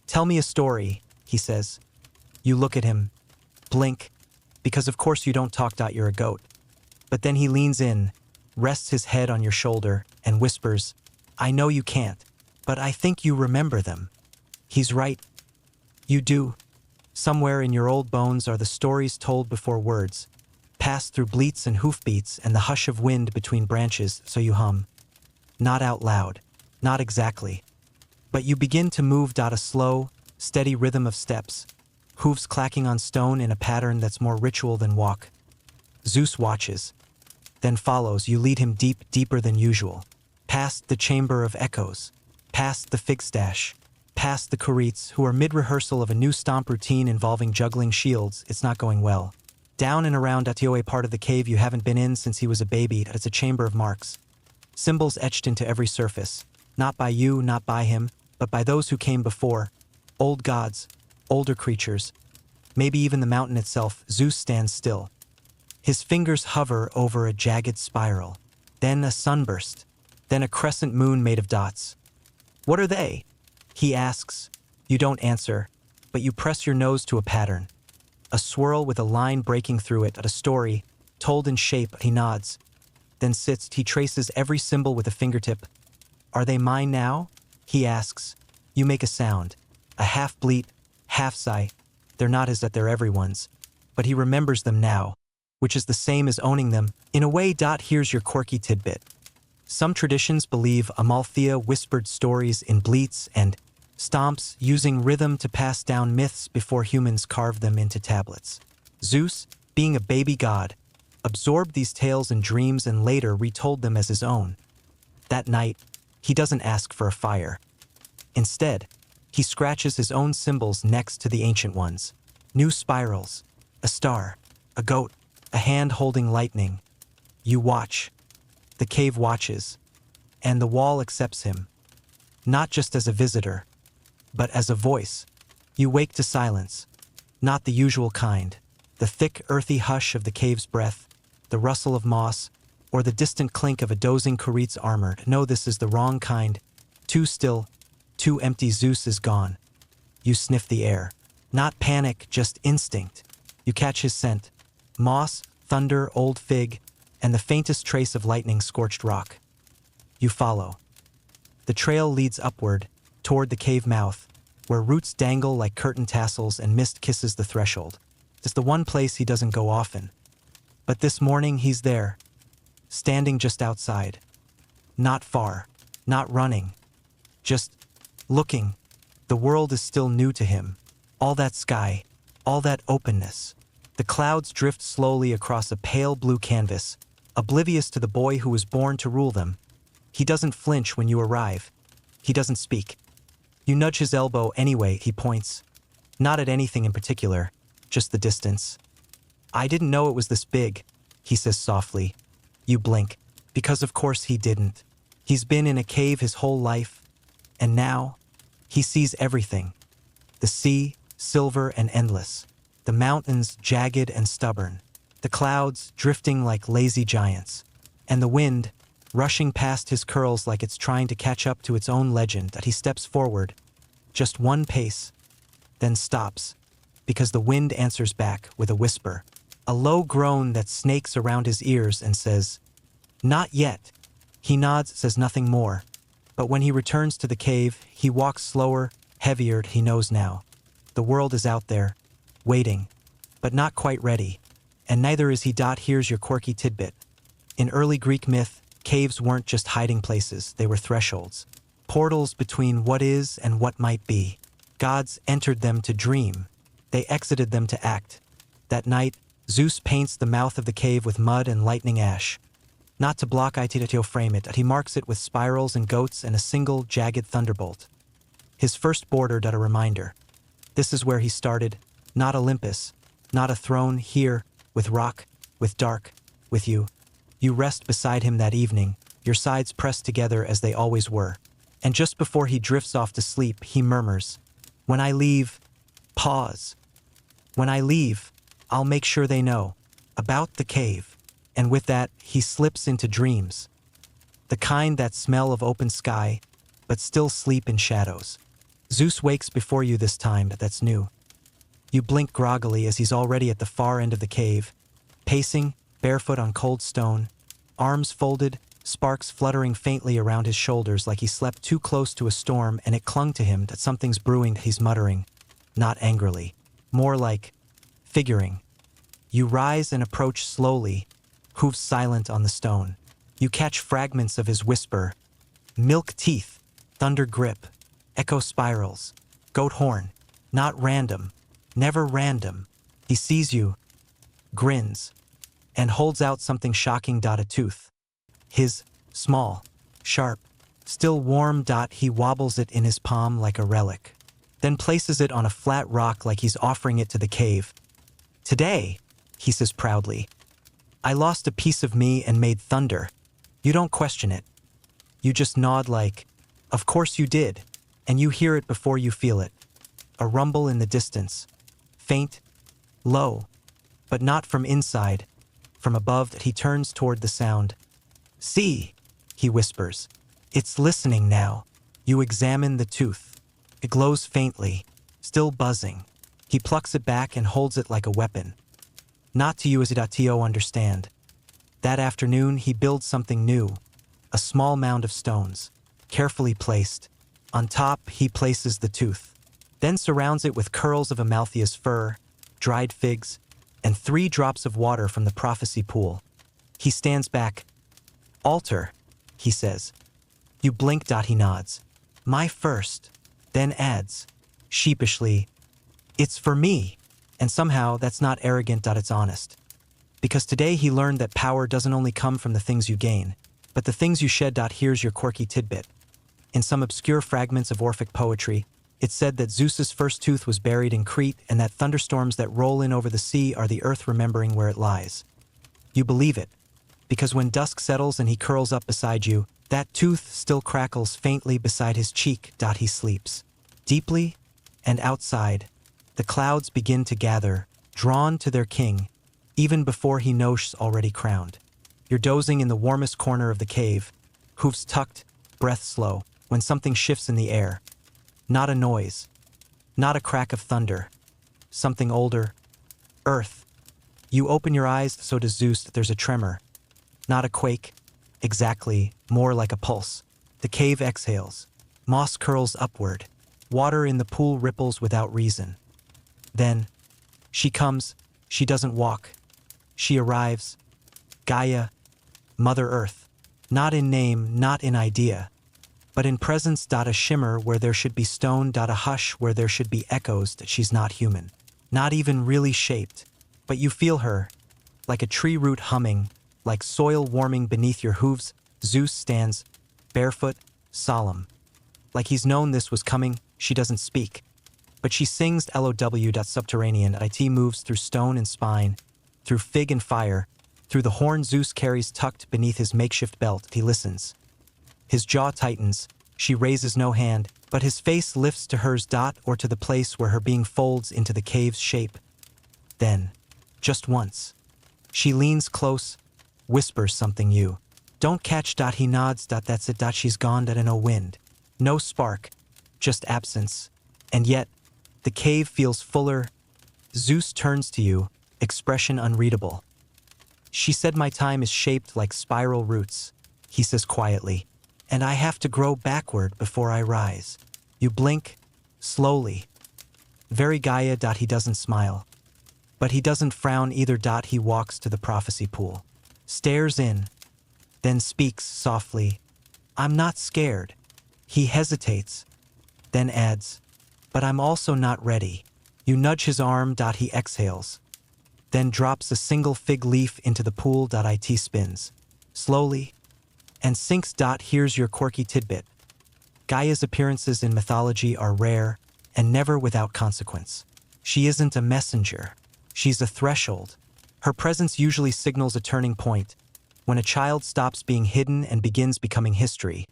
"Tell me a story," he says. You look at him, blink, because of course you don't talk. You're a goat. But then he leans in, rests his head on your shoulder, and whispers, "I know you can't, but I think you remember them." He's right. You do. Somewhere in your old bones are the stories told before words, passed through bleats and hoofbeats and the hush of wind between branches, so you hum. Not out loud, not exactly. But you begin to move. A slow, steady rhythm of steps, hooves clacking on stone in a pattern that's more ritual than walk. Zeus watches, then follows. You lead him deeper than usual, past the chamber of echoes, past the fig stash, past the Kurites, who are mid-rehearsal of a new stomp routine involving juggling shields. It's not going well. Down and around a part of the cave you haven't been in since he was a baby. It's a chamber of marks. Symbols etched into every surface. Not by you, not by him, but by those who came before. Old gods, older creatures, maybe even the mountain itself. Zeus stands still. His fingers hover over a jagged spiral. Then a sunburst. then a crescent moon made of dots. What are they? He asks. You don't answer, but you press your nose to a pattern. A swirl with a line breaking through it, a story, told in shape. He nods, then sits. He traces every symbol with a fingertip. Are they mine now? He asks. You make a sound, a half-bleat, half-sigh. They're not his, that they're everyone's. But he remembers them now, which is the same as owning them. In a way. Here's your quirky tidbit. Some traditions believe Amalthea whispered stories in bleats and stomps, using rhythm to pass down myths before humans carved them into tablets. Zeus, being a baby god, absorbed these tales in dreams and later retold them as his own. That night, he doesn't ask for a fire. Instead, he scratches his own symbols next to the ancient ones. New spirals, a star, a goat, a hand holding lightning. You watch. The cave watches, and the wall accepts him, not just as a visitor, but as a voice. You wake to silence, not the usual kind, the thick, earthy hush of the cave's breath, the rustle of moss, or the distant clink of a dozing Kurit's armor. No, this is the wrong kind. Too still, too empty. Zeus is gone. You sniff the air. Not panic, just instinct. You catch his scent. Moss, thunder, old fig, and the faintest trace of lightning-scorched rock. You follow. The trail leads upward, toward the cave mouth, where roots dangle like curtain tassels and mist kisses the threshold. It's the one place he doesn't go often. But this morning he's there, standing just outside. Not far, not running, just looking. The world is still new to him. All that sky, all that openness. The clouds drift slowly across a pale blue canvas, oblivious to the boy who was born to rule them. He doesn't flinch when you arrive. He doesn't speak. You nudge his elbow anyway. He points. Not at anything in particular, just the distance. I didn't know it was this big, he says softly. You blink, because of course he didn't. He's been in a cave his whole life, and now he sees everything. The sea, silver and endless. The mountains, jagged and stubborn. The clouds, drifting like lazy giants. And the wind, rushing past his curls like it's trying to catch up to its own legend. That he steps forward, just one pace, then stops, because the wind answers back with a whisper, a low groan that snakes around his ears and says, "Not yet." He nods, says nothing more, but when he returns to the cave, he walks slower, heavier. He knows now. The world is out there, waiting, but not quite ready, and neither is he. Here's your quirky tidbit. In early Greek myth, caves weren't just hiding places, they were thresholds. Portals between what is and what might be. Gods entered them to dream. They exited them to act. That night, Zeus paints the mouth of the cave with mud and lightning ash. Not to block it to frame it, he marks it with spirals and goats and a single, jagged thunderbolt. His first border. A reminder. This is where he started, not Olympus, not a throne. Here, with rock, with dark, with you. You rest beside him that evening, your sides pressed together as they always were. And just before he drifts off to sleep, he murmurs, "When I leave, pause. When I leave, I'll make sure they know about the cave." And with that, he slips into dreams. The kind that smell of open sky, but still sleep in shadows. Zeus wakes before you this time. That's new. You blink groggily as he's already at the far end of the cave, pacing, barefoot on cold stone, arms folded, sparks fluttering faintly around his shoulders like he slept too close to a storm and it clung to him that something's brewing. He's muttering, not angrily, more like figuring. You rise and approach slowly, hooves silent on the stone. You catch fragments of his whisper, milk teeth, thunder grip, echo spirals, goat horn, not random, never random. He sees you, grins, and holds out something shocking. A tooth. His, small, sharp, still warm. He wobbles it in his palm like a relic, then places it on a flat rock like he's offering it to the cave. "Today," he says proudly, "I lost a piece of me and made thunder." You don't question it. You just nod like, "Of course you did," and you hear it before you feel it. A rumble in the distance, faint, low, but not from inside, from above. He turns toward the sound. "See," he whispers, It's listening now. You examine the tooth. It glows faintly, still buzzing. He plucks it back and holds it like a weapon. Not to you as to understand. That afternoon he builds something new, a small mound of stones, carefully placed. On top he places the tooth, then surrounds it with curls of Amalthea's fur, dried figs, and 3 drops of water from the prophecy pool. He stands back. "Altar," he says. You blink. He nods. "My first," then adds, sheepishly, "It's for me." And somehow that's not arrogant. It's honest. Because today he learned that power doesn't only come from the things you gain, but the things you shed. Here's your quirky tidbit. In some obscure fragments of Orphic poetry, it's said that Zeus's first tooth was buried in Crete and that thunderstorms that roll in over the sea are the earth remembering where it lies. You believe it, because when dusk settles and he curls up beside you, that tooth still crackles faintly beside his cheek. He sleeps. Deeply, and outside, the clouds begin to gather, drawn to their king, even before he knows already crowned. You're dozing in the warmest corner of the cave, hoofs tucked, breath slow, when something shifts in the air. Not a noise, not a crack of thunder, something older. Earth. You open your eyes, so does Zeus. There's a tremor. Not a quake, exactly, more like a pulse. The cave exhales. Moss curls upward. Water in the pool ripples without reason. Then, she comes. She doesn't walk. She arrives. Gaia, Mother Earth. Not in name, not in idea, but in presence. A shimmer where there should be stone. A hush where there should be echoes. She's not human. Not even really shaped. But you feel her, like a tree root humming, like soil warming beneath your hooves. Zeus stands, barefoot, solemn. Like he's known this was coming. She doesn't speak. But she sings LOW. Subterranean. It moves through stone and spine, through fig and fire, through the horn Zeus carries tucked beneath his makeshift belt. He listens. His jaw tightens. She raises no hand, but his face lifts to hers. Or to the place where her being folds into the cave's shape. Then, just once, she leans close, whispers something you don't catch. He nods. That's it. She's gone. No wind, no spark, just absence. And yet, the cave feels fuller. Zeus turns to you, expression unreadable. She said my time is shaped like spiral roots, he says quietly, and I have to grow backward before I rise. You blink, slowly. Very Gaia. He doesn't smile. But he doesn't frown either. He walks to the prophecy pool, stares in, then speaks softly. I'm not scared. He hesitates, then adds, but I'm also not ready. You nudge his arm. He exhales, then drops a single fig leaf into the pool. It spins, slowly, and sinks. Here's your quirky tidbit. Gaia's appearances in mythology are rare and never without consequence. She isn't a messenger. She's a threshold. Her presence usually signals a turning point, when a child stops being hidden and begins becoming history.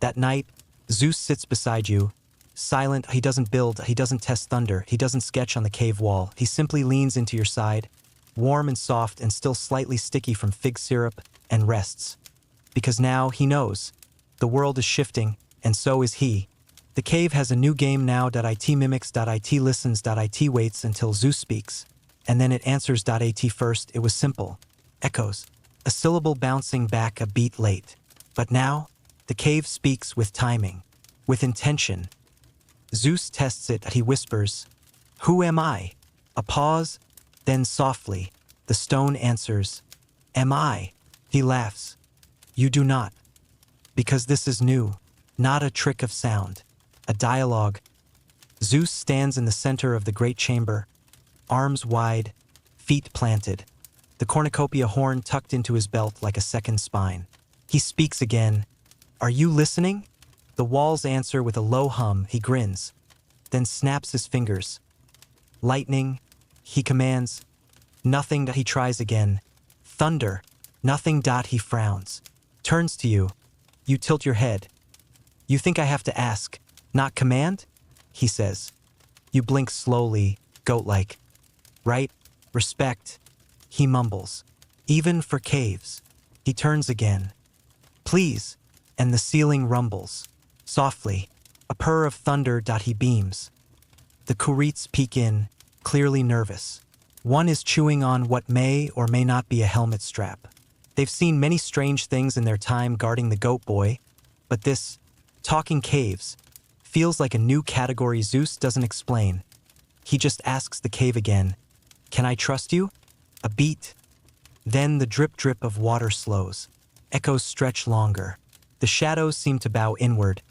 That night, Zeus sits beside you, silent. He doesn't build, he doesn't test thunder, he doesn't sketch on the cave wall. He simply leans into your side, warm and soft and still slightly sticky from fig syrup, and rests. Because now he knows. The world is shifting, and so is he. The cave has a new game now. It mimics. It listens. It waits until Zeus speaks, and then it answers. At first, it was simple. Echoes. A syllable bouncing back a beat late. But now, the cave speaks with timing, with intention. Zeus tests it. He whispers, "Who am I?" A pause, then softly, the stone answers, "Am I?" He laughs. You do not. Because this is new, not a trick of sound, a dialogue. Zeus stands in the center of the great chamber, arms wide, feet planted, the cornucopia horn tucked into his belt like a second spine. He speaks again. Are you listening? The walls answer with a low hum. He grins, then snaps his fingers. Lightning, he commands. Nothing. He tries again. Thunder, nothing. He frowns, turns to you. You tilt your head. You think I have to ask, not command? He says. You blink slowly, goat-like. Right? Respect. He mumbles. Even for caves. He turns again. Please, and the ceiling rumbles. Softly, a purr of thunder. He beams. The Kurites peek in, clearly nervous. One is chewing on what may or may not be a helmet strap. They've seen many strange things in their time guarding the goat boy, but this, talking caves, feels like a new category Zeus doesn't explain. He just asks the cave again, "Can I trust you?" A beat. Then the drip-drip of water slows. Echoes stretch longer. The shadows seem to bow inward.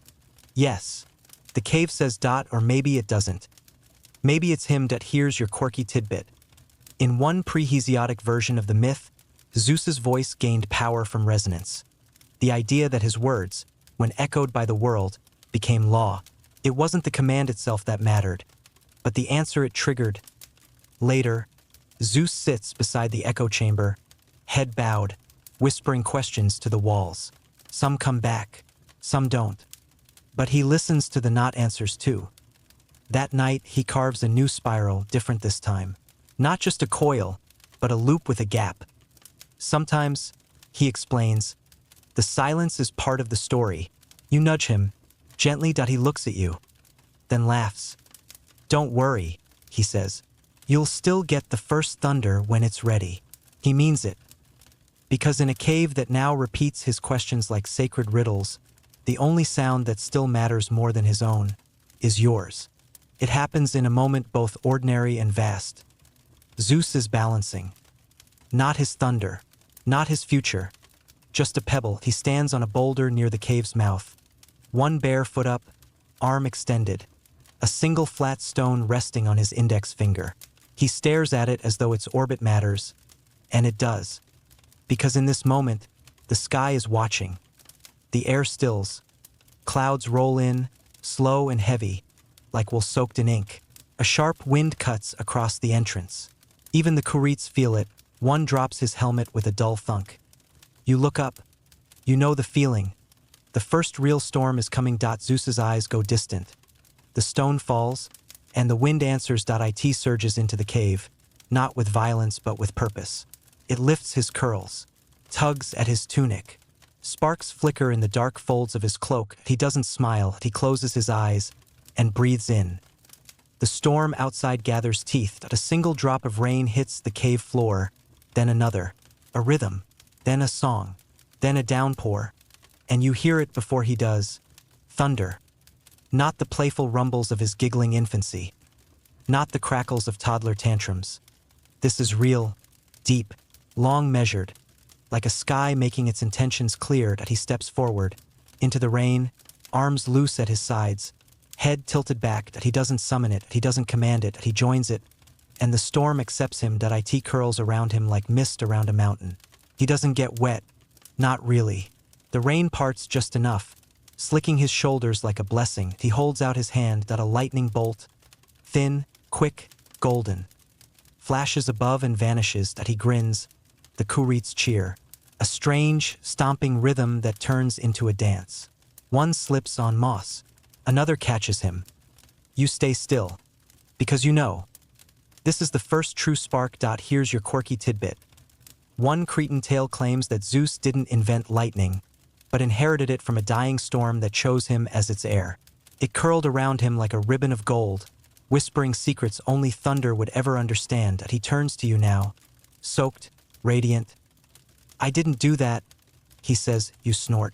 Yes, the cave says. Or maybe it doesn't. Maybe it's him. Here's your quirky tidbit. In one pre-Hesiodic version of the myth, Zeus's voice gained power from resonance. The idea that his words, when echoed by the world, became law. It wasn't the command itself that mattered, but the answer it triggered. Later, Zeus sits beside the echo chamber, head bowed, whispering questions to the walls. Some come back, some don't. But he listens to the not answers too. That night, he carves a new spiral, different this time. Not just a coil, but a loop with a gap. Sometimes, he explains, the silence is part of the story. You nudge him, gently. He looks at you, then laughs. Don't worry, he says. You'll still get the first thunder when it's ready. He means it. Because in a cave that now repeats his questions like sacred riddles, the only sound that still matters more than his own is yours. It happens in a moment both ordinary and vast. Zeus is balancing. Not his thunder, not his future, just a pebble. He stands on a boulder near the cave's mouth. One bare foot up, arm extended, a single flat stone resting on his index finger. He stares at it as though its orbit matters, and it does. Because in this moment, the sky is watching. The air stills. Clouds roll in, slow and heavy, like wool soaked in ink. A sharp wind cuts across the entrance. Even the Kurites feel it. One drops his helmet with a dull thunk. You look up. You know the feeling. The first real storm is coming. Zeus's eyes go distant. The stone falls, and the wind answers. It surges into the cave, not with violence but with purpose. It lifts his curls, tugs at his tunic. Sparks flicker in the dark folds of his cloak. He doesn't smile. He closes his eyes and breathes in. The storm outside gathers teeth. A single drop of rain hits the cave floor, then another, a rhythm, then a song, then a downpour, and you hear it before he does. Thunder. Not the playful rumbles of his giggling infancy, not the crackles of toddler tantrums. This is real, deep, long measured, like a sky making its intentions clear. He steps forward, into the rain, arms loose at his sides, head tilted back. He doesn't summon it, he doesn't command it, he joins it, and the storm accepts him. It curls around him like mist around a mountain. He doesn't get wet, not really. The rain parts just enough, slicking his shoulders like a blessing. He holds out his hand. A lightning bolt, thin, quick, golden, flashes above and vanishes. He grins. The Kurites cheer. A strange, stomping rhythm that turns into a dance. One slips on moss. Another catches him. You stay still. Because you know. This is the first true spark. Here's your quirky tidbit. One Cretan tale claims that Zeus didn't invent lightning, but inherited it from a dying storm that chose him as its heir. It curled around him like a ribbon of gold, whispering secrets only thunder would ever understand. He turns to you now, soaked, radiant. I didn't do that, he says. You snort.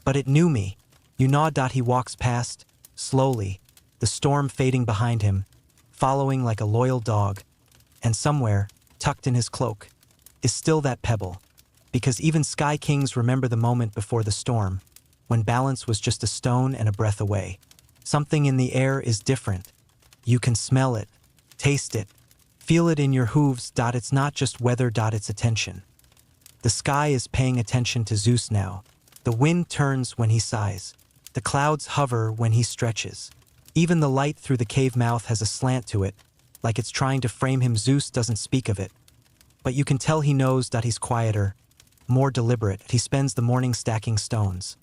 But it knew me. You nod. He walks past, slowly, the storm fading behind him, following like a loyal dog. And somewhere, tucked in his cloak, is still that pebble. Because even sky kings remember the moment before the storm, when balance was just a stone and a breath away. Something in the air is different. You can smell it, taste it, feel it in your hooves. It's not just weather. It's attention. The sky is paying attention to Zeus now. The wind turns when he sighs. The clouds hover when he stretches. Even the light through the cave mouth has a slant to it, like it's trying to frame him. Zeus doesn't speak of it, but you can tell he knows. He's quieter, more deliberate. He spends the morning stacking stones.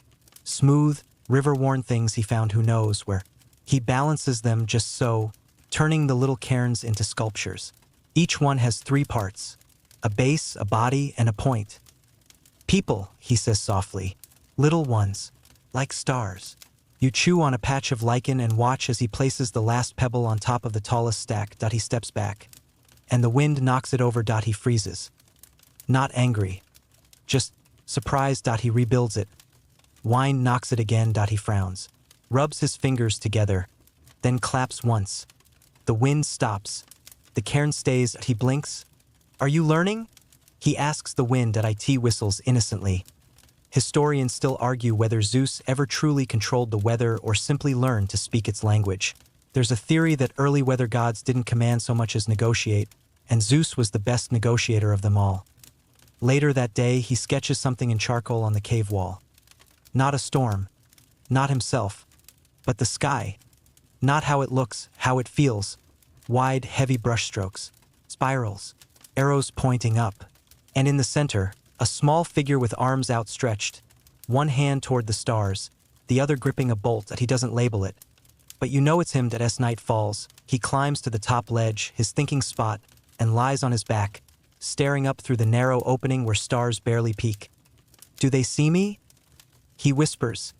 Smooth, river-worn things he found who knows where. He balances them just so, turning the little cairns into sculptures. Each one has 3 parts, a base, a body, and a point. People, he says softly, Little ones, like stars. You chew on a patch of lichen and watch as he places the last pebble on top of the tallest stack. He steps back, and the wind knocks it over. He freezes. Not angry, just surprised. He rebuilds it. Wine knocks it again. He frowns, rubs his fingers together, then claps once. The wind stops. The cairn stays. He blinks. Are you learning? He asks the wind. It whistles innocently. Historians still argue whether Zeus ever truly controlled the weather or simply learned to speak its language. There's a theory that early weather gods didn't command so much as negotiate, and Zeus was the best negotiator of them all. Later that day, he sketches something in charcoal on the cave wall. Not a storm, not himself, but the sky. Not how it looks, how it feels. Wide, heavy brushstrokes, spirals, arrows pointing up. And in the center, a small figure with arms outstretched, one hand toward the stars, the other gripping a bolt that he doesn't label it. But you know it's him. As night falls, he climbs to the top ledge, his thinking spot, and lies on his back, staring up through the narrow opening where stars barely peek. Do they see me? He whispers.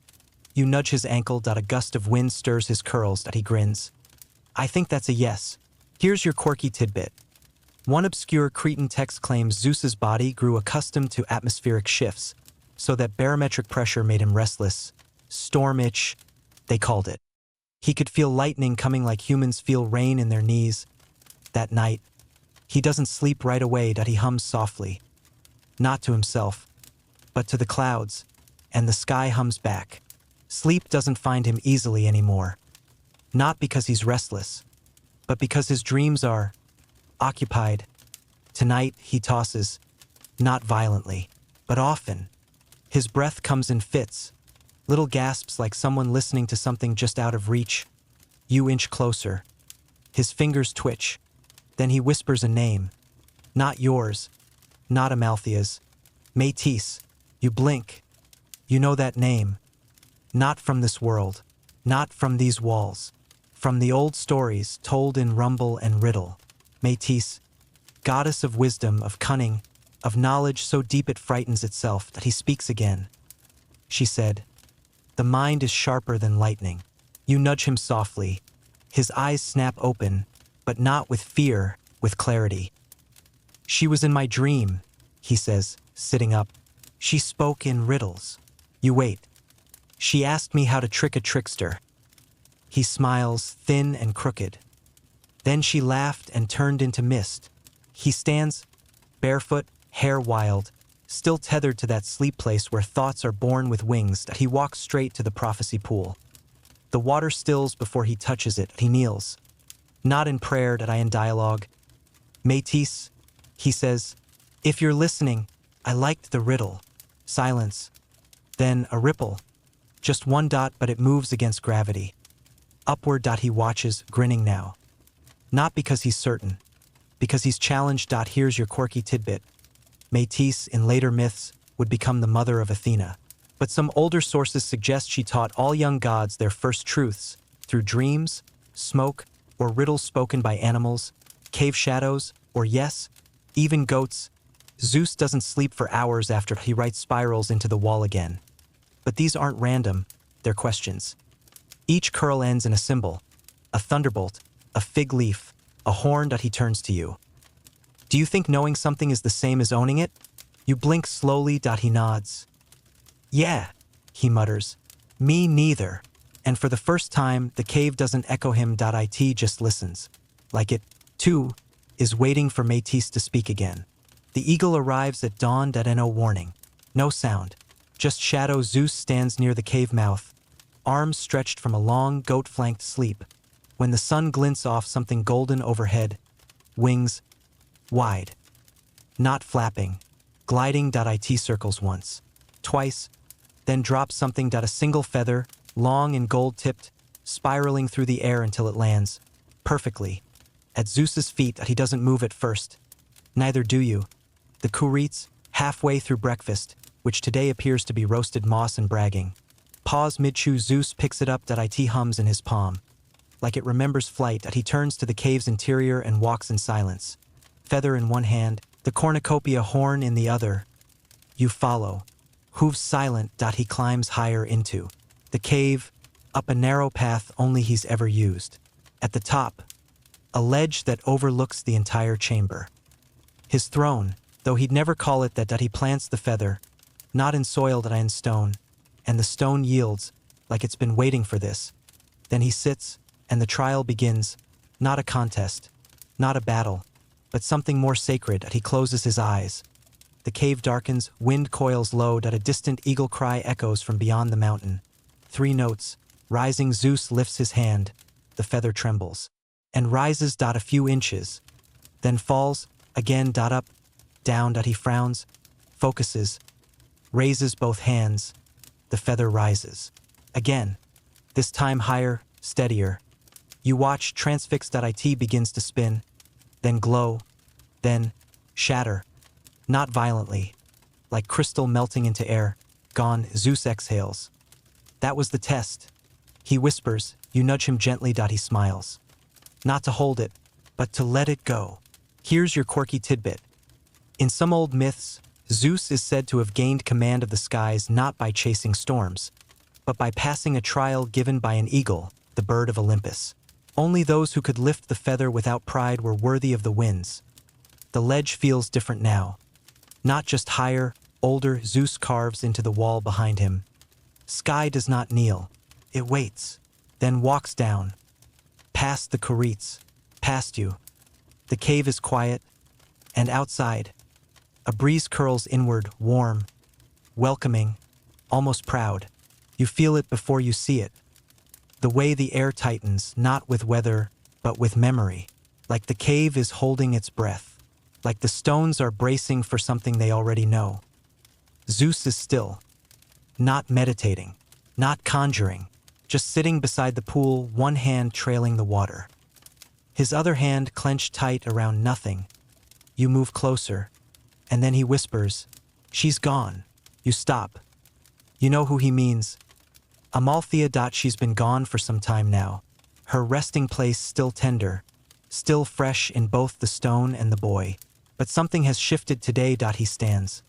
You nudge his ankle. A gust of wind stirs his curls. He grins. I think that's a yes. Here's your quirky tidbit. One obscure Cretan text claims Zeus's body grew accustomed to atmospheric shifts, so that barometric pressure made him restless. Storm itch, they called it. He could feel lightning coming like humans feel rain in their knees. That night, he doesn't sleep right away. He hums softly. Not to himself, but to the clouds, and the sky hums back. Sleep doesn't find him easily anymore. Not because he's restless, but because his dreams are occupied. Tonight, he tosses, not violently, but often. His breath comes in fits, little gasps like someone listening to something just out of reach. You inch closer. His fingers twitch. Then he whispers a name. Not yours, not Amalthea's. Métis. You blink. You know that name. Not from this world, not from these walls, from the old stories told in rumble and riddle. Métis, goddess of wisdom, of cunning, of knowledge so deep it frightens itself. He speaks again. She said, the mind is sharper than lightning. You nudge him softly. His eyes snap open, but not with fear, with clarity. She was in my dream, he says, sitting up. She spoke in riddles. You wait. She asked me how to trick a trickster. He smiles, thin and crooked. Then she laughed and turned into mist. He stands, barefoot, hair wild, still tethered to that sleep place where thoughts are born with wings. He walks straight to the prophecy pool. The water stills before he touches it. He kneels. Not in prayer, in dialogue. Métis, he says, if you're listening, I liked the riddle. Silence. Then a ripple. Just one dot, but it moves against gravity. Upward. He watches, grinning now. Not because he's certain, because he's challenged. Here's your quirky tidbit. Métis, in later myths, would become the mother of Athena. But some older sources suggest she taught all young gods their first truths through dreams, smoke, or riddles spoken by animals, cave shadows, or yes, even goats. Zeus doesn't sleep for hours after he writes spirals into the wall again. But these aren't random, they're questions. Each curl ends in a symbol, a thunderbolt, a fig leaf, a horn. He turns to you. Do you think knowing something is the same as owning it? You blink slowly. He nods. Yeah, he mutters. Me neither. And for the first time, the cave doesn't echo him. It just listens. Like it, too, is waiting for Métis to speak again. The eagle arrives at dawn. No warning. No sound. Just shadow. Zeus stands near the cave mouth, arms stretched from a long, goat-flanked sleep. When the sun glints off something golden overhead, wings wide, not flapping, gliding. It circles once, twice, then drops something. A single feather, long and gold-tipped, spiraling through the air until it lands, perfectly, at Zeus's feet. He doesn't move at first. Neither do you. The Kurites, halfway through breakfast, which today appears to be roasted moss and bragging. Pause mid-chew. Zeus picks it up. It hums in his palm. Like it remembers flight. He turns to the cave's interior and walks in silence. Feather in one hand, the cornucopia horn in the other. You follow. hooves silent. He climbs higher into the cave, up a narrow path only he's ever used. At the top, a ledge that overlooks the entire chamber. His throne, though he'd never call it that. He plants the feather, not in soil that in stone, and the stone yields, like it's been waiting for this. Then he sits, and the trial begins, not a contest, not a battle, but something more sacred. He closes his eyes. The cave darkens, wind coils low. A distant eagle cry echoes from beyond the mountain. 3 notes, rising. Zeus lifts his hand, the feather trembles, and rises. A few inches, then falls, again. Up, down. He frowns, focuses, raises both hands. The feather rises. Again, this time higher, steadier. You watch, transfixed. It begins to spin, then glow, then shatter. Not violently, like crystal melting into air. Gone. Zeus exhales. That was the test. He whispers, you nudge him gently. He smiles. Not to hold it, but to let it go. Here's your quirky tidbit. In some old myths, Zeus is said to have gained command of the skies not by chasing storms, but by passing a trial given by an eagle, the bird of Olympus. Only those who could lift the feather without pride were worthy of the winds. The ledge feels different now. Not just higher, older. Zeus carves into the wall behind him. Sky does not kneel. It waits, then walks down. Past the Curetes, past you. The cave is quiet, and outside, a breeze curls inward, warm, welcoming, almost proud. You feel it before you see it. The way the air tightens, not with weather, but with memory. Like the cave is holding its breath. Like the stones are bracing for something they already know. Zeus is still, not meditating, not conjuring, just sitting beside the pool, one hand trailing the water. His other hand clenched tight around nothing. You move closer, and then he whispers, she's gone. You stop. You know who he means. Amalthea. She's been gone for some time now. Her resting place still tender, still fresh in both the stone and the boy. But something has shifted today. He stands.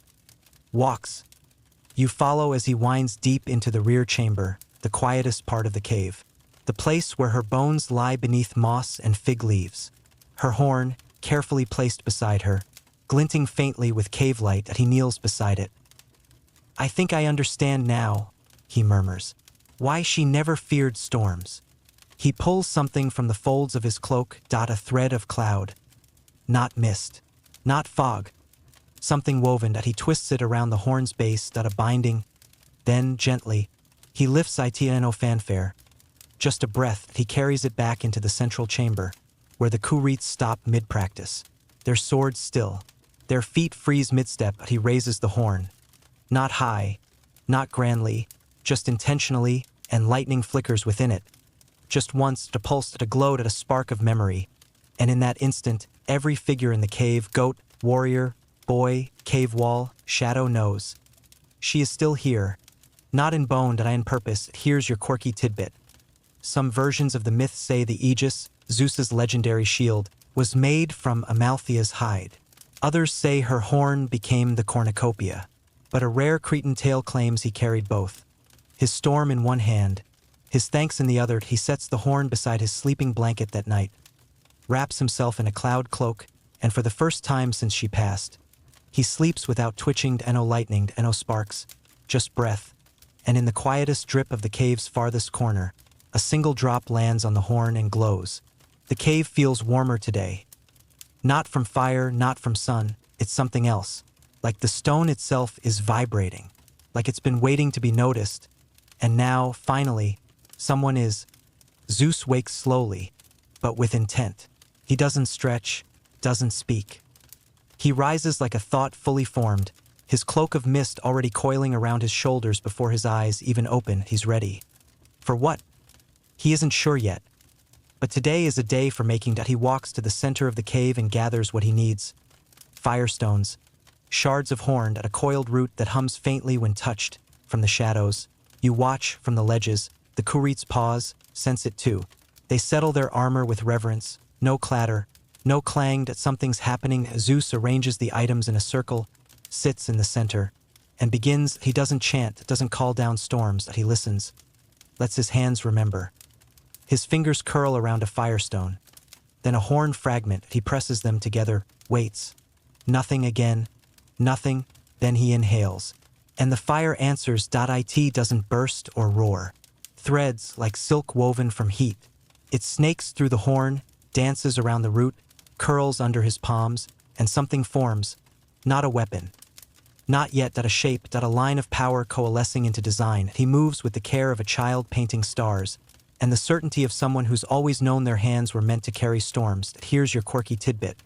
Walks. You follow as he winds deep into the rear chamber, the quietest part of the cave. The place where her bones lie beneath moss and fig leaves. Her horn, carefully placed beside her, glinting faintly with cave light. He kneels beside it. I think I understand now, he murmurs, why she never feared storms. He pulls something from the folds of his cloak. A thread of cloud. Not mist. Not fog. Something woven. He twists it around the horn's base. A binding. Then, gently, he lifts it. No fanfare. Just a breath. He carries it back into the central chamber, where the Curetes stop mid-practice. Their swords still. Their feet freeze mid-step. He raises the horn. Not high. Not grandly. Just intentionally, and lightning flickers within it. Just once, a pulse, a glow, a spark of memory. And in that instant, every figure in the cave, goat, warrior, boy, cave wall, shadow knows. She is still here. Not in bone, in purpose. Here's your quirky tidbit. Some versions of the myth say the Aegis, Zeus's legendary shield, was made from Amalthea's hide. Others say her horn became the cornucopia. But a rare Cretan tale claims he carried both. His storm in one hand, his thanks in the other. He sets the horn beside his sleeping blanket that night, wraps himself in a cloud cloak, and for the first time since she passed, he sleeps without twitching. No lightning, no sparks, just breath. And in the quietest drip of the cave's farthest corner, a single drop lands on the horn and glows. The cave feels warmer today. Not from fire, not from sun, it's something else. Like the stone itself is vibrating, like it's been waiting to be noticed. And now, finally, someone is. Zeus wakes slowly, but with intent. He doesn't stretch, doesn't speak. He rises like a thought fully formed, his cloak of mist already coiling around his shoulders before his eyes even open. He's ready. For what? He isn't sure yet. But today is a day for making. He walks to the center of the cave and gathers what he needs. Firestones, shards of horn, a coiled root that hums faintly when touched. From the shadows, you watch from the ledges. The Curetes pause, sense it too. They settle their armor with reverence. No clatter, no clang. That something's happening. Zeus arranges the items in a circle, sits in the center, and begins. He doesn't chant, doesn't call down storms, he listens, lets his hands remember. His fingers curl around a firestone. Then a horn fragment, he presses them together, waits. Nothing again, nothing, then he inhales. And the fire answers. It doesn't burst or roar. Threads like silk woven from heat. It snakes through the horn, dances around the root, curls under his palms, and something forms. Not a weapon. Not yet. A shape. A line of power coalescing into design. He moves with the care of a child painting stars, and the certainty of someone who's always known their hands were meant to carry storms. Here's your quirky tidbit.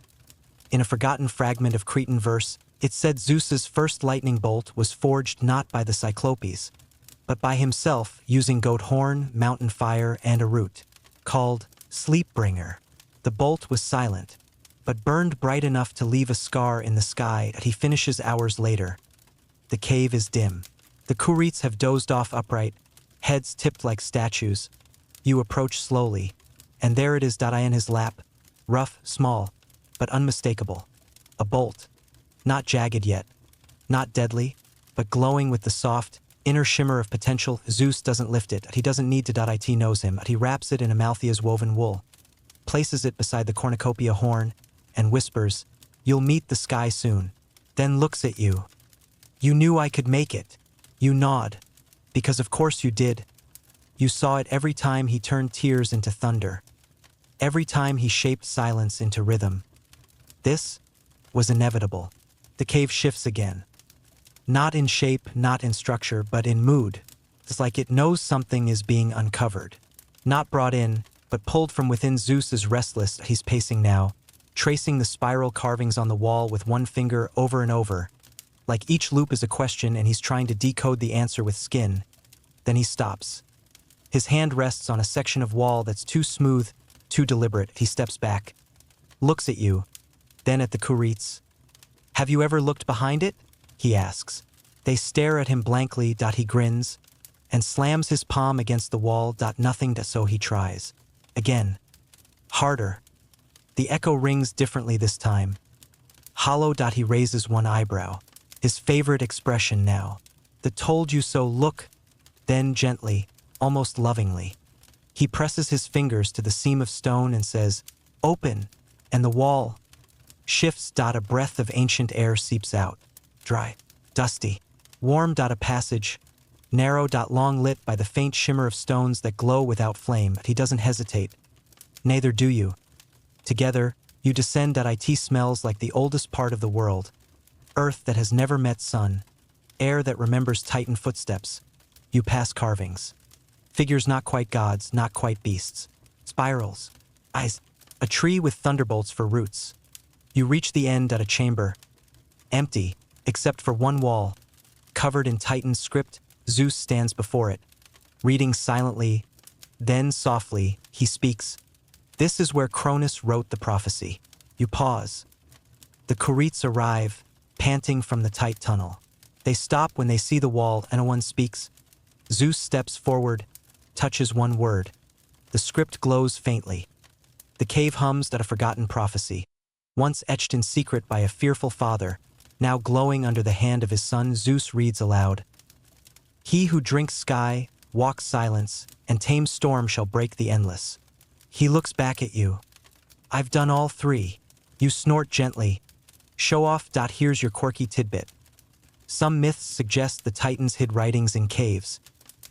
In a forgotten fragment of Cretan verse, it said Zeus's first lightning bolt was forged not by the Cyclopes, but by himself using goat horn, mountain fire, and a root, called Sleepbringer. The bolt was silent, but burned bright enough to leave a scar in the sky that he finishes hours later. The cave is dim. The Kurites have dozed off upright, heads tipped like statues. You approach slowly, and there it is. In his lap, rough, small, but unmistakable. A bolt. Not jagged yet, not deadly, but glowing with the soft, inner shimmer of potential. Zeus doesn't lift it. He doesn't need to. It knows him. He wraps it in Amalthea's woven wool, places it beside the cornucopia horn, and whispers, "You'll meet the sky soon." Then looks at you. "You knew I could make it." You nod, because of course you did. You saw it every time he turned tears into thunder, every time he shaped silence into rhythm. This was inevitable. The cave shifts again. Not in shape, not in structure, but in mood. It's like it knows something is being uncovered. Not brought in, but pulled from within. Zeus is restless. He's pacing now, tracing the spiral carvings on the wall with one finger over and over. Like each loop is a question and he's trying to decode the answer with skin. Then he stops. His hand rests on a section of wall that's too smooth, too deliberate. He steps back, looks at you, then at the Kurites. "Have you ever looked behind it?" he asks. They stare at him blankly. He grins and slams his palm against the wall. Nothing. So he tries. Again. Harder. The echo rings differently this time. Hollow. He raises one eyebrow. His favorite expression now. The told you so look. Then gently, almost lovingly, he presses his fingers to the seam of stone and says, "Open," and the wall shifts. A breath of ancient air seeps out. Dry, dusty, warm. A passage, narrow. Long lit by the faint shimmer of stones that glow without flame. He doesn't hesitate. Neither do you. Together, you descend. It smells like the oldest part of the world. Earth that has never met sun. Air that remembers Titan footsteps. You pass carvings. Figures not quite gods, not quite beasts. Spirals. Eyes. A tree with thunderbolts for roots. You reach the end. A chamber. Empty, except for one wall. Covered in Titan script, Zeus stands before it. Reading silently, then softly, he speaks. This is where Cronus wrote the prophecy. You pause. The Kurites arrive, panting from the tight tunnel. They stop when they see the wall and no one speaks. Zeus steps forward, touches one word. The script glows faintly. The cave hums. A forgotten prophecy, once etched in secret by a fearful father, now glowing under the hand of his son. Zeus reads aloud. He who drinks sky, walks silence, and tames storm shall break the endless. He looks back at you. I've done all three. You snort gently. Show off. Here's your quirky tidbit. Some myths suggest the Titans hid writings in caves,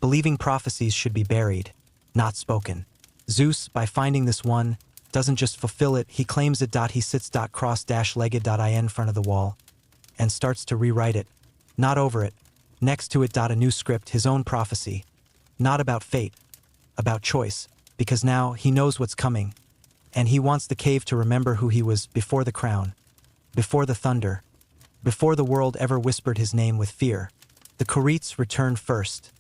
believing prophecies should be buried, not spoken. Zeus, by finding this one, doesn't just fulfill it, he claims it. He sits cross-legged in front of the wall and starts to rewrite it. Not over it. Next to it. A new script, his own prophecy. Not about fate, about choice, because now he knows what's coming, and he wants the cave to remember who he was before the crown, before the thunder, before the world ever whispered his name with fear. The Kurites return first.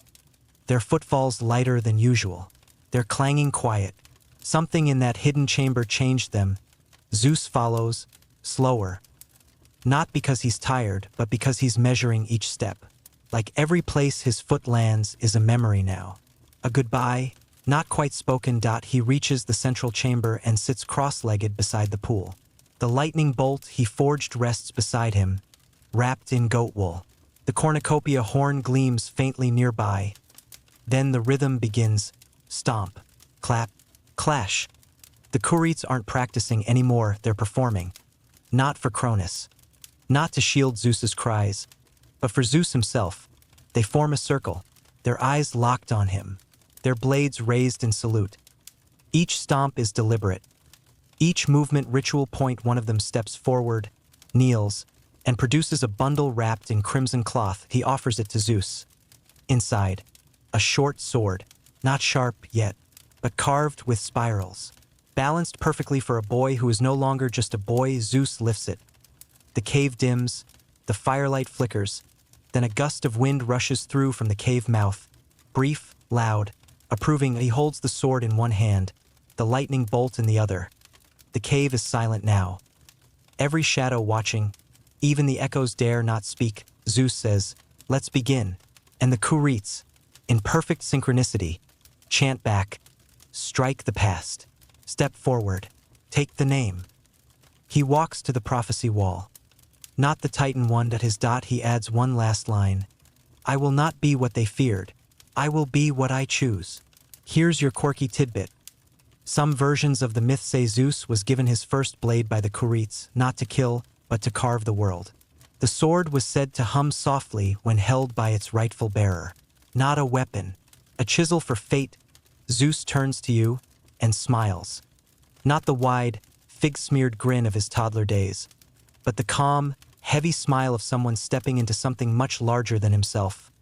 Their footfalls lighter than usual. Their clanging quiet. Something in that hidden chamber changed them. Zeus follows, slower. Not because he's tired, but because he's measuring each step. Like every place his foot lands is a memory now. A goodbye, not quite spoken. He reaches the central chamber and sits cross-legged beside the pool. The lightning bolt he forged rests beside him, wrapped in goat wool. The cornucopia horn gleams faintly nearby. Then the rhythm begins. Stomp, clap, clash. The Kurites aren't practicing anymore, they're performing. Not for Cronus. Not to shield Zeus's cries, but for Zeus himself. They form a circle, their eyes locked on him, their blades raised in salute. Each stomp is deliberate. Each movement ritual point. One of them steps forward, kneels, and produces a bundle wrapped in crimson cloth. He offers it to Zeus. Inside, a short sword, not sharp yet, but carved with spirals. Balanced perfectly for a boy who is no longer just a boy. Zeus lifts it. The cave dims, the firelight flickers, then a gust of wind rushes through from the cave mouth. Brief, loud, approving. He holds the sword in one hand, the lightning bolt in the other. The cave is silent now. Every shadow watching, even the echoes dare not speak. Zeus says, "Let's begin." And the Kurites, in perfect synchronicity, chant back, "Strike the past. Step forward. Take the name." He walks to the prophecy wall. Not the Titan one. At his dot he adds one last line. "I will not be what they feared. I will be what I choose." Here's your quirky tidbit. Some versions of the myth say Zeus was given his first blade by the Kurites, not to kill, but to carve the world. The sword was said to hum softly when held by its rightful bearer. Not a weapon, a chisel for fate. Zeus turns to you and smiles. Not the wide, fig-smeared grin of his toddler days, but the calm, heavy smile of someone stepping into something much larger than himself.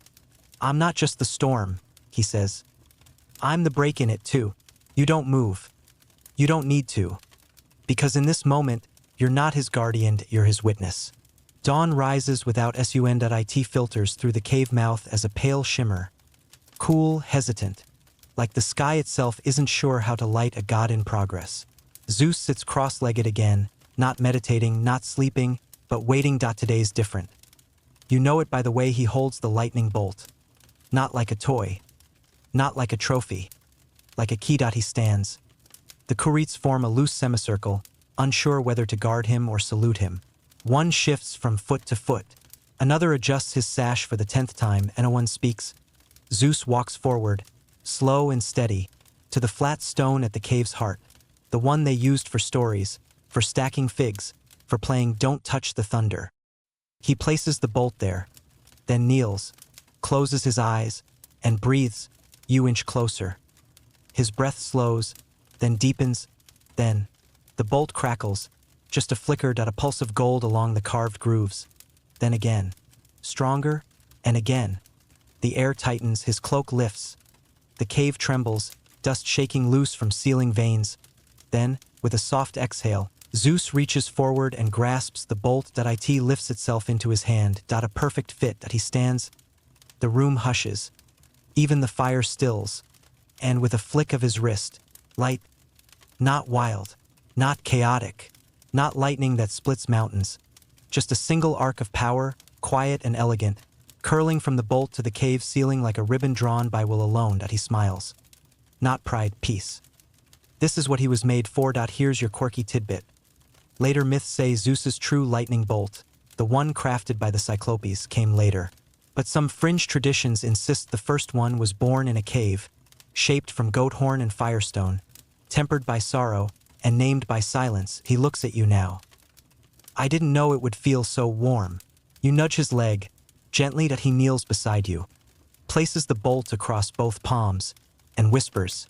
"I'm not just the storm," he says. "I'm the break in it too. You don't move. You don't need to. Because in this moment, you're not his guardian, you're his witness." Dawn rises without sun.it filters through the cave mouth as a pale shimmer. Cool, hesitant, like the sky itself isn't sure how to light a god in progress. Zeus sits cross-legged again, not meditating, not sleeping, but waiting. Today's different. You know it by the way he holds the lightning bolt. Not like a toy. Not like a trophy. Like a key. He stands. The Kurites form a loose semicircle, unsure whether to guard him or salute him. One shifts from foot to foot. Another adjusts his sash for the 10th time, and no one speaks. Zeus walks forward, slow and steady, to the flat stone at the cave's heart, the one they used for stories, for stacking figs, for playing Don't Touch the Thunder. He places the bolt there, then kneels, closes his eyes, and breathes, "You inch closer." His breath slows, then deepens, then the bolt crackles, just a flicker. A pulse of gold along the carved grooves. Then again, stronger, and again. The air tightens, his cloak lifts. The cave trembles, dust shaking loose from ceiling veins. Then, with a soft exhale, Zeus reaches forward and grasps the bolt. It lifts itself into his hand. A perfect fit. He stands. The room hushes. Even the fire stills. And with a flick of his wrist, light, not wild, not chaotic, not lightning that splits mountains, just a single arc of power, quiet and elegant, curling from the bolt to the cave ceiling like a ribbon drawn by will alone. He smiles. Not pride, peace. This is what he was made for. Here's your quirky tidbit. Later myths say Zeus's true lightning bolt, the one crafted by the Cyclopes, came later. But some fringe traditions insist the first one was born in a cave, shaped from goat horn and firestone, tempered by sorrow, and named by silence. He looks at you now. "I didn't know it would feel so warm." You nudge his leg, gently. He kneels beside you, places the bolt across both palms, and whispers,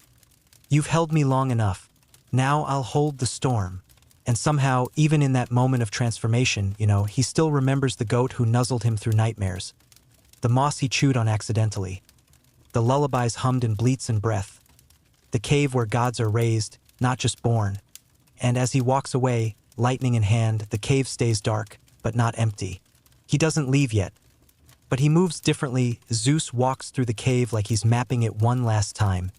"You've held me long enough. Now I'll hold the storm." And somehow, even in that moment of transformation, he still remembers the goat who nuzzled him through nightmares, the moss he chewed on accidentally, the lullabies hummed in bleats and breath, the cave where gods are raised, not just born. And as he walks away, lightning in hand, the cave stays dark, but not empty. He doesn't leave yet, but he moves differently. Zeus walks through the cave like he's mapping it one last time,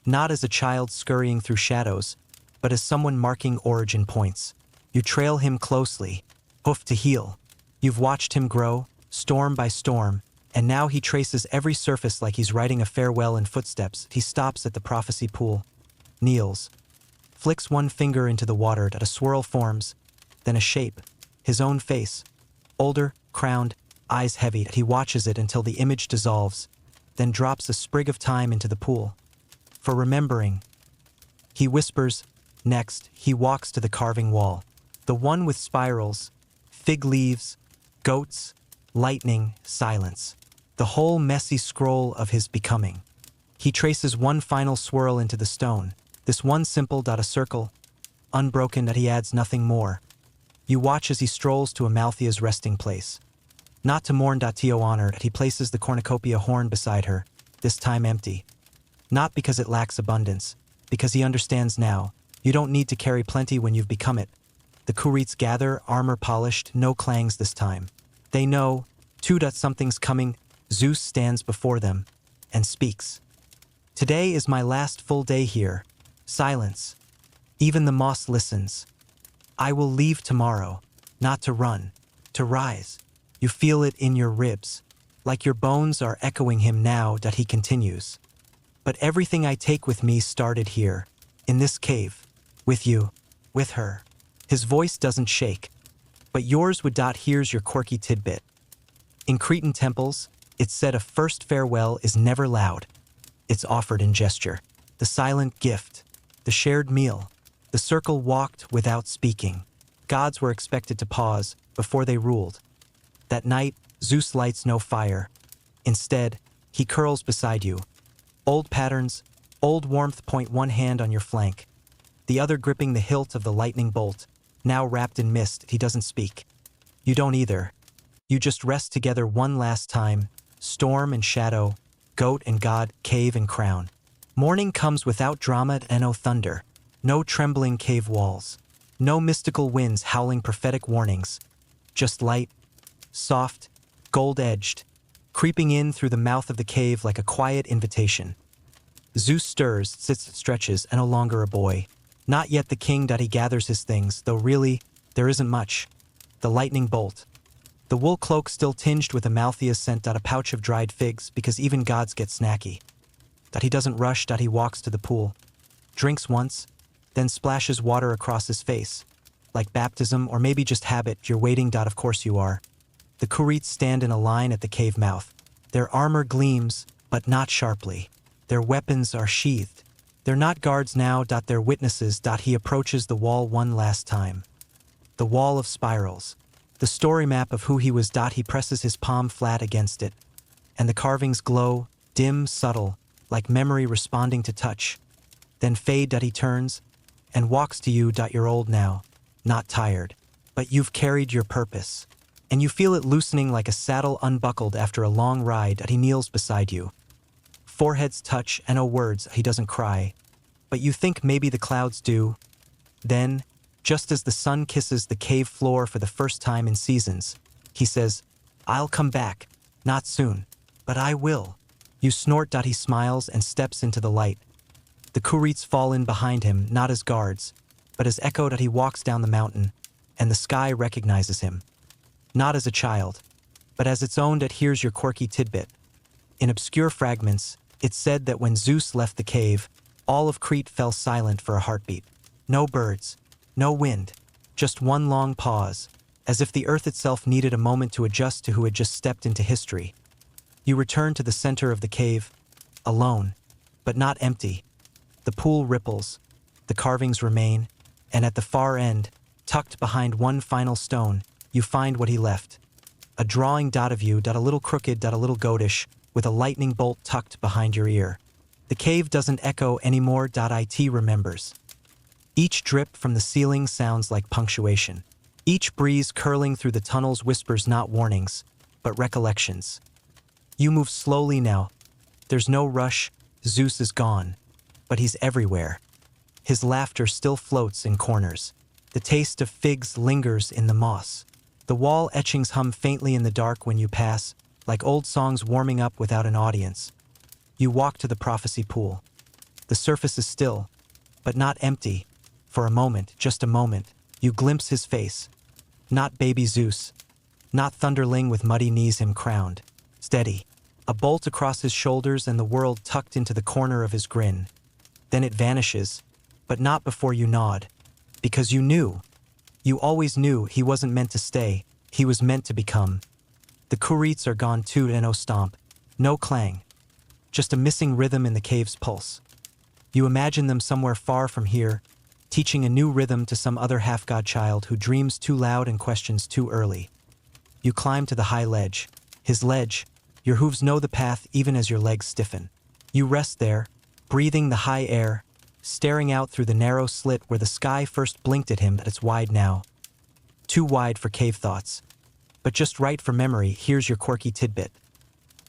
not as a child scurrying through shadows, but as someone marking origin points. You trail him closely, hoof to heel. You've watched him grow, storm by storm, and now he traces every surface like he's writing a farewell in footsteps. He stops at the prophecy pool, kneels, flicks one finger into the water. A swirl forms, then a shape, his own face, older, crowned, eyes heavy. He watches it until the image dissolves, then drops a sprig of thyme into the pool. For remembering, he whispers. Next, he walks to the carving wall. The one with spirals, fig leaves, goats, lightning, silence. The whole messy scroll of his becoming. He traces one final swirl into the stone. This one simple dot, a circle, unbroken, that he adds nothing more. You watch as he strolls to Amalthea's resting place. Not to mourn. To honor, he places the cornucopia horn beside her, this time empty. Not because it lacks abundance, because he understands now, you don't need to carry plenty when you've become it. The Kurites gather, armor polished, no clangs this time. They know, too, that something's coming. Zeus stands before them and speaks. Today is my last full day here. Silence. Even the moss listens. I will leave tomorrow, not to run, to rise. You feel it in your ribs, like your bones are echoing him now. That he continues. But everything I take with me started here, in this cave, with you, with her. His voice doesn't shake, but yours would. Here's your quirky tidbit. In Cretan temples, it's said a first farewell is never loud. It's offered in gesture. The silent gift, the shared meal, the circle walked without speaking. Gods were expected to pause before they ruled. That night, Zeus lights no fire. Instead, he curls beside you. Old patterns, old warmth. Point one hand on your flank, the other gripping the hilt of the lightning bolt. Now wrapped in mist, he doesn't speak. You don't either. You just rest together one last time, storm and shadow, goat and god, cave and crown. Morning comes without drama and no thunder, no trembling cave walls, no mystical winds howling prophetic warnings. Just light, soft, gold-edged, creeping in through the mouth of the cave like a quiet invitation. Zeus stirs, sits, stretches, and no longer a boy. Not yet the king. He gathers his things, though really, there isn't much. The lightning bolt. The wool cloak still tinged with Amalthea's scent. A pouch of dried figs, because even gods get snacky. That he doesn't rush. He walks to the pool, drinks once, then splashes water across his face. Like baptism, or maybe just habit. You're waiting. Of course you are. The Kurites stand in a line at the cave mouth. Their armor gleams, but not sharply. Their weapons are sheathed. They're not guards now. They're witnesses. He approaches the wall one last time. The wall of spirals. The story map of who he was. He presses his palm flat against it, and the carvings glow, dim, subtle, like memory responding to touch. Then fade. He turns and walks to you. You're old now, not tired, but you've carried your purpose, and you feel it loosening like a saddle unbuckled after a long ride. He kneels beside you. Foreheads touch, and no words. He doesn't cry, but you think maybe the clouds do. Then, just as the sun kisses the cave floor for the first time in seasons, he says, I'll come back, not soon, but I will. You snort. He smiles and steps into the light. The Kurites fall in behind him, not as guards, but as echo. He walks down the mountain, and the sky recognizes him. Not as a child, but as its own. Here's your quirky tidbit. In obscure fragments, it's said that when Zeus left the cave, all of Crete fell silent for a heartbeat. No birds, no wind, just one long pause, as if the earth itself needed a moment to adjust to who had just stepped into history. You return to the center of the cave, alone, but not empty. The pool ripples, the carvings remain, and at the far end, tucked behind one final stone, you find what he left. A drawing. Of you. A little crooked. A little goatish, with a lightning bolt tucked behind your ear. The cave doesn't echo anymore. It remembers. Each drip from the ceiling sounds like punctuation. Each breeze curling through the tunnels whispers not warnings, but recollections. You move slowly now. There's no rush. Zeus is gone, but he's everywhere. His laughter still floats in corners. The taste of figs lingers in the moss. The wall etchings hum faintly in the dark when you pass, like old songs warming up without an audience. You walk to the prophecy pool. The surface is still, but not empty. For a moment, just a moment, you glimpse his face. Not baby Zeus. Not thunderling with muddy knees him crowned. Steady. A bolt across his shoulders and the world tucked into the corner of his grin. Then it vanishes, but not before you nod. Because you knew. You always knew he wasn't meant to stay. He was meant to become. The kurites are gone too, and no stomp, no clang, just a missing rhythm in the cave's pulse. You imagine them somewhere far from here, teaching a new rhythm to some other half-god child who dreams too loud and questions too early. You climb to the high ledge, his ledge. Your hooves know the path even as your legs stiffen. You rest there, breathing the high air, staring out through the narrow slit where the sky first blinked at him, but it's wide now. Too wide for cave thoughts, but just right for memory. Here's your quirky tidbit.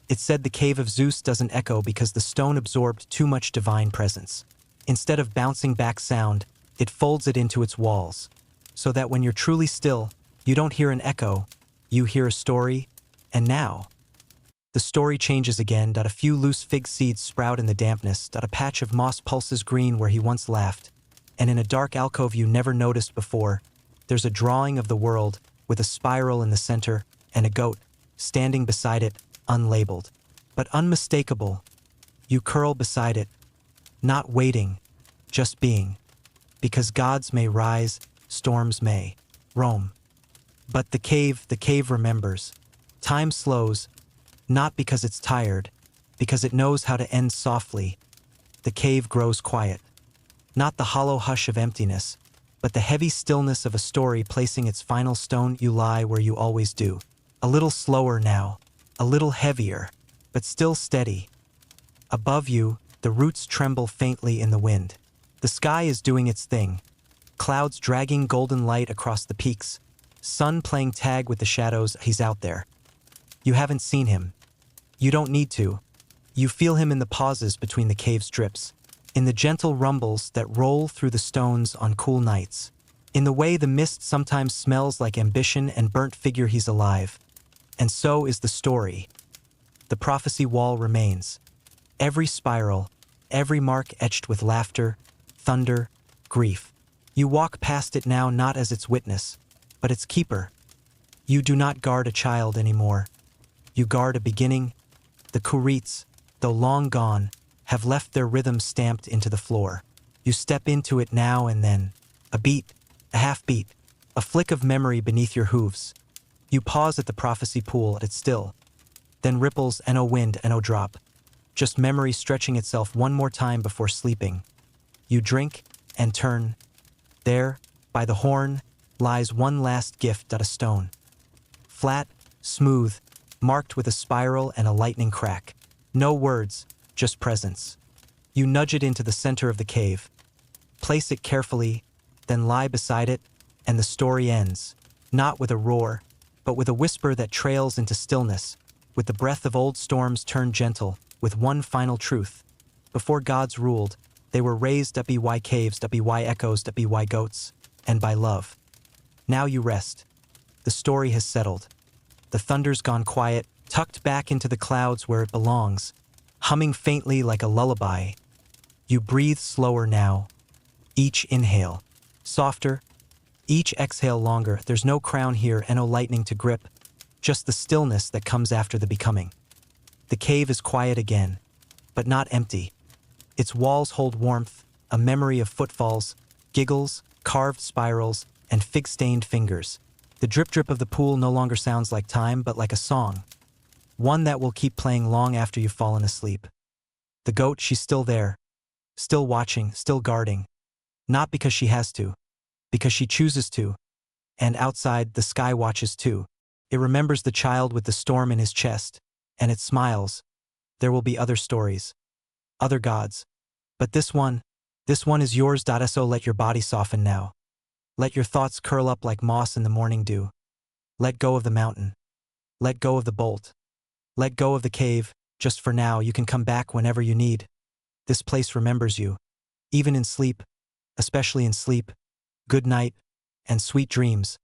It said the cave of Zeus doesn't echo because the stone absorbed too much divine presence. Instead of bouncing back sound, it folds it into its walls, so that when you're truly still, you don't hear an echo, you hear a story. And now, the story changes again. A few loose fig seeds sprout in the dampness. A patch of moss pulses green where he once laughed. And in a dark alcove you never noticed before, there's a drawing of the world with a spiral in the center and a goat standing beside it, unlabeled, but unmistakable. You curl beside it, not waiting, just being. Because gods may rise, storms may roam. But the cave remembers. Time slows, not because it's tired, because it knows how to end softly. The cave grows quiet. Not the hollow hush of emptiness, but the heavy stillness of a story placing its final stone. You lie where you always do. A little slower now, a little heavier, but still steady. Above you, the roots tremble faintly in the wind. The sky is doing its thing. Clouds dragging golden light across the peaks. Sun playing tag with the shadows. He's out there. You haven't seen him. You don't need to. You feel him in the pauses between the cave's drips, in the gentle rumbles that roll through the stones on cool nights, in the way the mist sometimes smells like ambition and burnt figure. He's alive. And so is the story. The prophecy wall remains. Every spiral, every mark etched with laughter, thunder, grief. You walk past it now not as its witness, but its keeper. You do not guard a child anymore. You guard a beginning. The kurites, though long gone, have left their rhythm stamped into the floor. You step into it now and then. A beat, a half beat, a flick of memory beneath your hooves. You pause at the prophecy pool, it's still. Then ripples and oh wind and oh drop. Just memory stretching itself one more time before sleeping. You drink and turn. There, by the horn, lies one last gift. A stone. Flat, smooth, marked with a spiral and a lightning crack. No words, just presence. You nudge it into the center of the cave. Place it carefully, then lie beside it, and the story ends. Not with a roar, but with a whisper that trails into stillness, with the breath of old storms turned gentle, with one final truth. Before gods ruled, they were raised by caves, by echoes, by goats, and by love. Now you rest. The story has settled. The thunder's gone quiet, tucked back into the clouds where it belongs, humming faintly like a lullaby. You breathe slower now. Each inhale, softer. Each exhale longer. There's no crown here and no lightning to grip, just the stillness that comes after the becoming. The cave is quiet again, but not empty. Its walls hold warmth, a memory of footfalls, giggles, carved spirals, and fig-stained fingers. The drip-drip of the pool no longer sounds like time, but like a song. One that will keep playing long after you've fallen asleep. The goat, she's still there. Still watching, still guarding. Not because she has to, because she chooses to. And outside, the sky watches too. It remembers the child with the storm in his chest, and it smiles. There will be other stories. Other gods. But this one is yours. So let your body soften now. Let your thoughts curl up like moss in the morning dew. Let go of the mountain. Let go of the bolt. Let go of the cave. Just for now, you can come back whenever you need. This place remembers you. Even in sleep, especially in sleep. Good night, and sweet dreams.